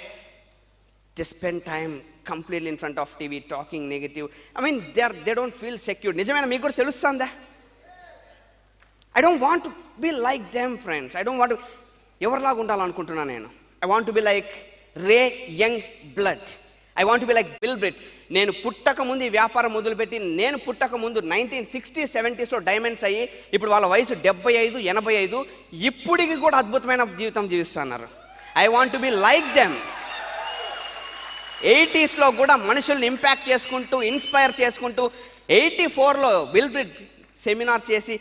to spend time completely in front of TV talking negative. I mean they don't feel secure. నిజమైన మీకు కూడా తెలుస్తుందా? I don't want to be like them friends. I don't want. ఎవరిలాగా ఉండాలనుకుంటున్నా నేను? I want to be like Ray Youngblood. I want to be like Bill Britt. నేను పుట్టక ముందు ఈ వ్యాపారం మొదలుపెట్టి, నేను పుట్టక ముందు 1960s, 70s డైమండ్స్ అయ్యి ఇప్పుడు వాళ్ళ వయసు 75, 85, ఇప్పటికి కూడా అద్భుతమైన జీవితం జీవిస్తున్నారు. I want to be like them. 80s కూడా మనుషుల్ని ఇంపాక్ట్ చేసుకుంటూ, ఇన్స్పైర్ చేసుకుంటూ, 84లో బిల్ బ్రిట్ సెమినార్ చేసి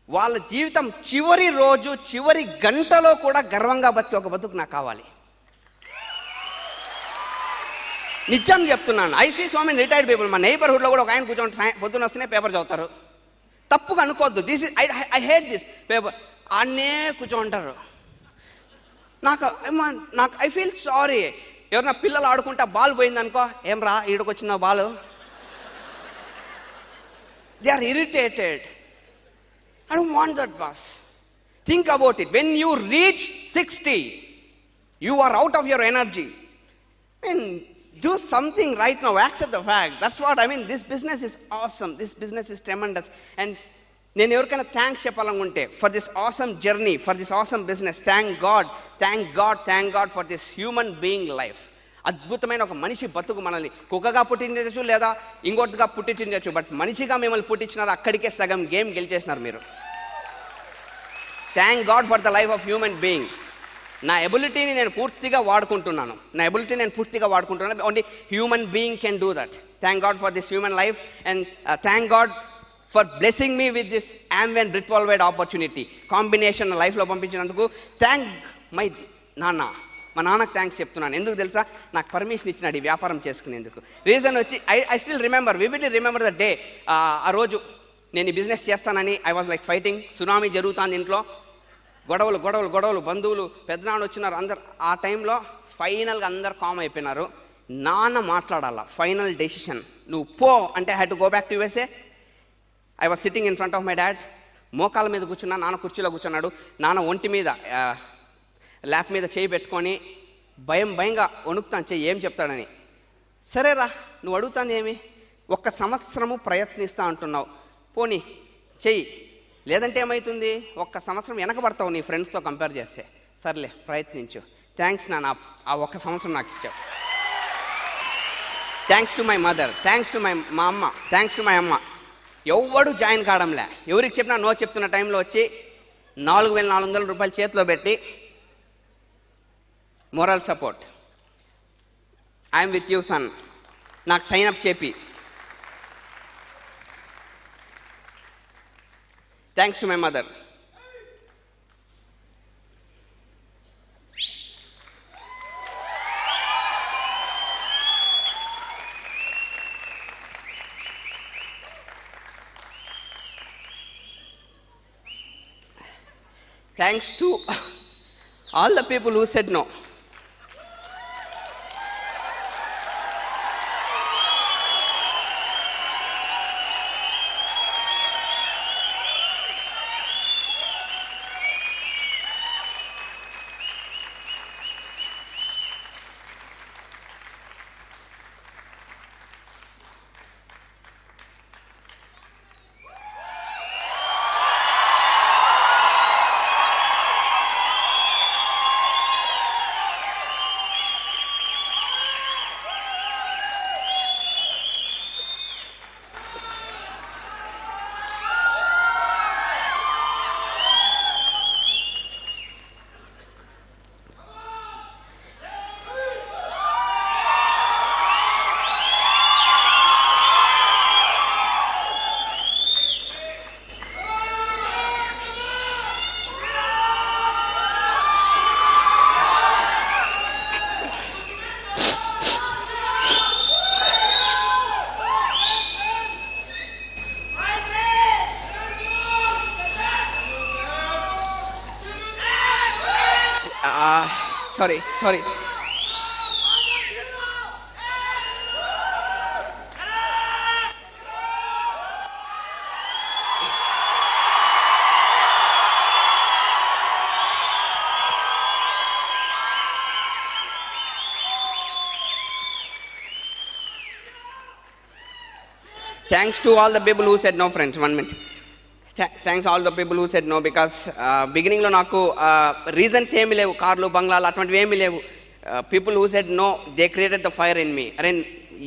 వాళ్ళ జీవితం చివరి రోజు, చివరి గంటలో కూడా గర్వంగా బతికి ఒక బతుకు నాకు కావాలి. నిజం చెప్తున్నాను. I see so many retired people. మా నైబర్హుడ్లో కూడా ఒక ఆయన కూర్చొని పొద్దున్న వస్తేనే పేపర్ చదువుతారు. తప్పుగా అనుకోవద్దు. This is I hate this paper. ఆడనే కూర్చోంటారు. నాకు ఐ ఫీల్ సారీ. ఎవరన్నా పిల్లలు ఆడుకుంటా బాల్ పోయిందనుకో, ఏం రా ఈడకొచ్చిన ball, they are irritated. I don't want that, boss. Think about it. When you reach 60, you are out of your energy. I mean, do something right now. Accept the fact. That's what I mean. This business is awesome. This business is tremendous. And నేను ఎవరికైనా thanks చెప్పాలనుకుంటే, for this awesome journey, for this awesome business, thank God for this human being life. అద్భుతమైన ఒక మనిషి బతుకు మనల్ని కుక్కగా పుట్టించచ్చు లేదా ఇంకోటిగా పుట్టించచ్చు, but మనిషిగా మిమ్మల్ని పుట్టించినారు. అక్కడికే సగం గేమ్ గెలిచేసినారు మీరు. Thank God for the life of human being. నా ఎబిలిటీని నేను పూర్తిగా వాడుకుంటున్నాను. Only human being can do that. Thank God for this human life and thank God for blessing me with this Amway Brit Worldwide opportunity combination లైఫ్లో పంపించినందుకు. Thank my నాన్న. మా నాన్నకు థ్యాంక్స్ చెప్తున్నాను. ఎందుకు తెలుసా? నాకు పర్మిషన్ ఇచ్చినాడు ఈ వ్యాపారం చేసుకునేందుకు. రీజన్ వచ్చి I still vividly remember the day. ఆ రోజు నేను ఈ బిజినెస్ చేస్తానని I was like fighting. Tsunami జరుగుతుంది ఇంట్లో, గొడవలు, బంధువులు, పెద్దనాన్న వచ్చినారు అందరు. ఆ టైంలో ఫైనల్గా అందరు కామ్ అయిపోయినారు. నాన్న మాట్లాడాల, ఫైనల్ డెసిషన్, నువ్వు పో అంటే I had to go back to USA. I was sitting in front of my dad. మోకాల మీద కూర్చున్నా, నాన్న కుర్చీలో కూర్చున్నాడు. నాన్న ఒంటి మీద ల్యాప్ మీద చేయి పెట్టుకొని భయంగా వణుకుతాను చెయ్యి ఏం చెప్తాడని. సరేరా నువ్వు అడుగుతాను ఏమి, 1 సంవత్సరము ప్రయత్నిస్తా అంటున్నావు, పోనీ చెయ్యి, లేదంటే ఏమవుతుంది 1 సంవత్సరం వెనకబడతావు నీ ఫ్రెండ్స్తో కంపేర్ చేస్తే. సర్లే ప్రయత్నించు, థ్యాంక్స్ నాన్న ఆ 1 సంవత్సరం నాకు ఇచ్చావు. Thanks to my mother, thanks to మా అమ్మ, థ్యాంక్స్ టు మై అమ్మ. ఎవడు జాయిన్ కావడంలే. ఎవరికి చెప్పినా నో చెప్తున్న టైంలో వచ్చి 4,400 రూపాయలు చేతిలో పెట్టి moral support, I'm with you son, నాకు సైన్ అప్ చేపి. Thanks to my mother. Thanks to all the people who said no. Sorry. Thanks to all the people who said no, friends. 1 minute. Thanks all the people who said no, because beginning lo naku reasons emi levu, కార్లు బంగ్లాలు అటువంటివి ఏమీ లేవు. People who said no, they created the fire in me. అరే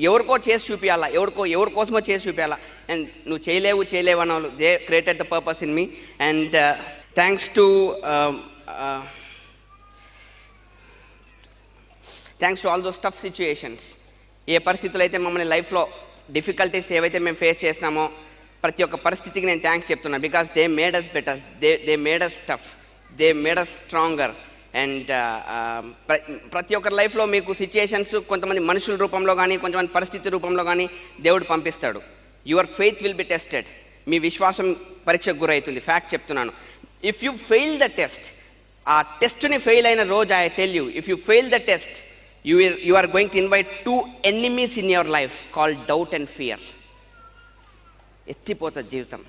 ఎవరికో చేసి చూపించాలా, ఎవరి కోసమో చేసి చూపించాలా, అండ్ నువ్వు చేయలేవు అన్న వాళ్ళు, they created the purpose in me. And thanks to all those tough situations. ఏ పరిస్థితులు అయితే మమ్మల్ని లైఫ్లో డిఫికల్టీస్ ఏవైతే మేము ఫేస్ చేసినామో ప్రతి ఒక్క పరిస్థితికి నేను థ్యాంక్స్ చెప్తున్నాను. Because they made us better, they made us tough, they made us stronger. And ప్రతి ఒక్కరి లైఫ్లో మీకు సిచ్యుయేషన్స్ కొంతమంది మనుషుల రూపంలో కానీ కొంతమంది పరిస్థితి రూపంలో కానీ దేవుడు పంపిస్తాడు. Your faith will be tested. మీ విశ్వాసం పరీక్షకు గురవుతుంది. ఫ్యాక్ట్ చెప్తున్నాను. If you fail the test, ఆ టెస్ట్ని ఫెయిల్ అయిన రోజు I tell you, if you fail the test, you are going to invite 2 enemies in your life called doubt and fear. ఎత్తిపోతుంది జీవితం.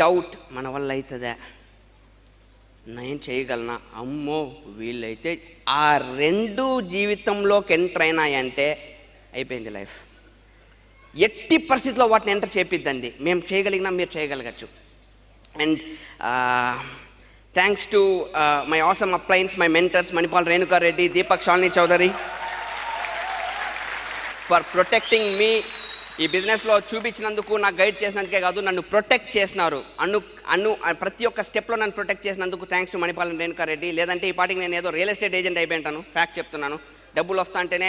డౌట్, మన వల్ల అవుతుందా, నేను చేయగలనా, అమ్మో వీళ్ళైతే, ఆ 2 జీవితంలోకి ఎంటర్ అయినాయంటే అయిపోయింది లైఫ్. ఎట్టి పరిస్థితిలో వాటిని ఎంటర్ చేపిద్దండి. మేము చేయగలిగినా మీరు చేయగలగచ్చు. And thanks to my awesome uplines, my mentors Manipal Renuka Reddy, Deepak Shalini Chaudhary, for protecting me. ఈ బిజినెస్లో చూపించినందుకు, నాకు గైడ్ చేసినందుకే కాదు, నన్ను ప్రొటెక్ట్ చేసినారు. ప్రతి ఒక్క స్టెప్లో నన్ను ప్రొటెక్ట్ చేసినందుకు థ్యాంక్స్ టు మణిపాల్ రేణుకా రెడ్డి. లేదంటే ఈ పాటికి నేను ఏదో రియల్ ఎస్టేట్ ఏజెంట్ అయిపోయింటాను. ఫ్యాక్ట్ చెప్తున్నాను. డబ్బులు వస్తా అంటేనే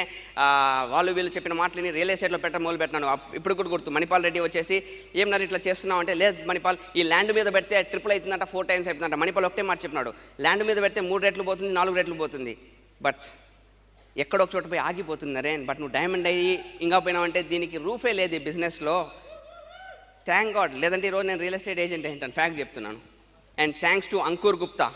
వాళ్ళు వీళ్ళు చెప్పిన మాటలని రియల్ ఎస్టేట్లో మొదలు పెట్టినాను. ఇప్పుడు కూడా గుర్తు, మణిపాల్ రెడ్డి వచ్చేసి ఏమన్నారు ఇట్లా చేస్తున్నావు అంటే, లేదు మణిపాల్ ఈ ల్యాండ్ మీద పెడితే ట్రిపుల్ అవుతుందంట, 4 times అవుతుందంట. మణిపాల్ ఒకటే మాట చెప్పినాడు, ల్యాండ్ మీద పెడితే 3 రెట్లు పోతుంది, 4 రెట్లు పోతుంది, బట్ ఎక్కడో ఒక చోట పోయి ఆగిపోతుంది. అరే బట్ నువ్వు డైమండ్ అయ్యి ఇంకా పోయినావంటే దీనికి రూఫే లేదు ఈ బిజినెస్లో. థ్యాంక్ గాడ్, లేదంటే ఈరోజు నేను రియల్ ఎస్టేట్ ఏజెంట్ ఏంటాను. ఫ్యాక్ట్ చెప్తున్నాను. And thanks to Ankur Gupta,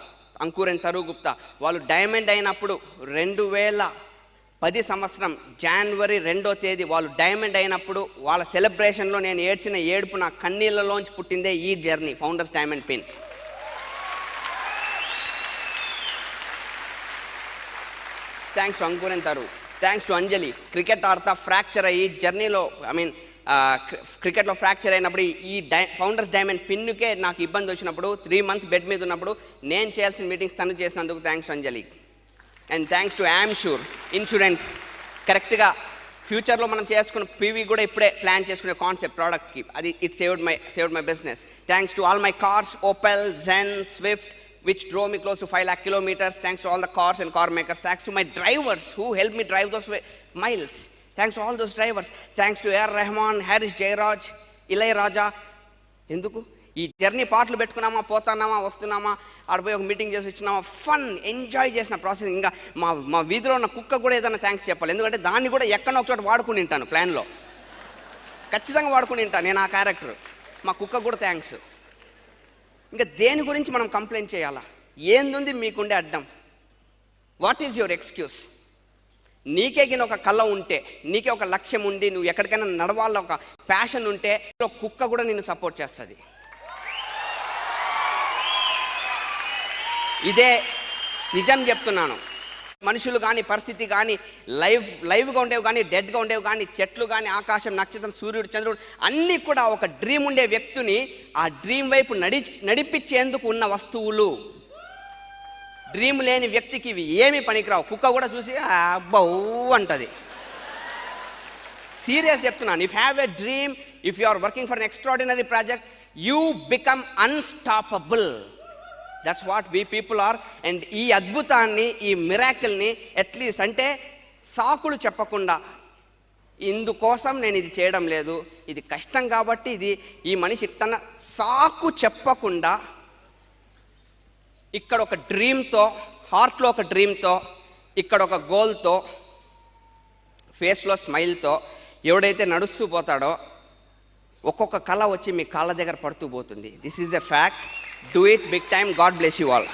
Ankur and తరు గుప్తా. వాళ్ళు డైమండ్ అయినప్పుడు 2010 సంవత్సరం జనవరి 2వ తేదీ వాళ్ళు డైమండ్ అయినప్పుడు వాళ్ళ సెలబ్రేషన్లో నేను ఏడ్చిన ఏడుపు నా కన్నీళ్ళలోంచి పుట్టిందే ఈ journey, founders diamond pin. Thanks to Ankur and తరు, థ్యాంక్స్ టు అంజలి. క్రికెట్ ఆడతా ఫ్రాక్చర్ అయ్యి జర్నీలో క్రికెట్లో ఫ్రాక్చర్ అయినప్పుడు ఈ ఫౌండర్స్ డైమండ్ పిన్నుకే నాకు ఇబ్బంది వచ్చినప్పుడు 3 months బెడ్ మీద ఉన్నప్పుడు నేను చేయాల్సిన మీటింగ్స్ తను చేసినందుకు thanks to Anjali. And thanks to Amsure insurance. కరెక్ట్గా ఫ్యూచర్లో మనం చేసుకున్న పీవీ కూడా ఇప్పుడే ప్లాన్ చేసుకునే కాన్సెప్ట్ ప్రోడక్ట్కి, అది it saved my business. Thanks to all my cars, Opel, Zen, Swift, which drove me close to 5 lakh kilometers. Thanks to all the cars and car makers. Thanks to my drivers who helped me drive those miles. Thanks to all those drivers. Thanks to A.R. Rahman, Haris Jayaraj, Ilayaraja. ఎందుకు ఈ journey పాటలు పెట్టుకున్నామా, పోతున్నామా, వస్తున్నామా, ఆడిపోయి ఒక meeting చేసి వచ్చినామా, fun enjoy చేసిన process. ఇంకా మా వీధిలో ఉన్న కుక్క కూడా ఏదైనా థ్యాంక్స్ చెప్పాలి, ఎందుకంటే దాన్ని కూడా ఎక్కడో ఒక చోట వాడుకుని ఉంటాను, ప్లాన్లో ఖచ్చితంగా వాడుకుని ఉంటాను నేను ఆ క్యారెక్టర్. మా కుక్క కూడా థ్యాంక్స్. ఇంకా దేని గురించి మనం కంప్లైంట్ చేయాలా? ఏందుంది మీకుండే అడ్డం? What is your excuse? నీకే గిన ఒక కళ ఉంటే, నీకే ఒక లక్ష్యం ఉండి, నువ్వు ఎక్కడికైనా నడవాల ఒక ప్యాషన్ ఉంటే, కుక్క కూడా నిన్ను సపోర్ట్ చేస్తుంది. ఇదే నిజం చెప్తున్నాను. మనుషులు కానీ, పరిస్థితి కానీ, లైవ్గా ఉండేవి కానీ, డెడ్గా ఉండేవి కానీ, చెట్లు కానీ, ఆకాశం, నక్షత్రం, సూర్యుడు, చంద్రుడు అన్నీ కూడా ఒక డ్రీమ్ ఉండే వ్యక్తిని ఆ డ్రీమ్ వైపు నడిపించేందుకు ఉన్న వస్తువులు. డ్రీమ్ లేని వ్యక్తికి ఇవి ఏమీ పనికిరావు. కుక్క కూడా చూసి బౌ అంటది. సీరియస్ చెప్తున్నాను. If have a dream, if you are working for an extraordinary project, you become unstoppable. That's what we people are. And ఈ అద్భుతాన్ని, ఈ మిరాకిల్ని అట్లీస్ట్ అంటే సాకులు చెప్పకుండా, ఇందుకోసం నేను ఇది చేయడం లేదు, ఇది కష్టం కాబట్టి ఇది ఈ మనిషి తన సాకు చెప్పకుండా ఇక్కడ ఒక డ్రీమ్తో, హార్ట్లో ఒక డ్రీమ్తో, ఇక్కడ ఒక గోల్తో, ఫేస్లో స్మైల్తో ఎవడైతే నడుస్తూ పోతాడో ఒక్కొక్క కళ వచ్చి మీ కాళ్ళ దగ్గర పడుతూ పోతుంది. This is a fact. Do it big time. God bless you all.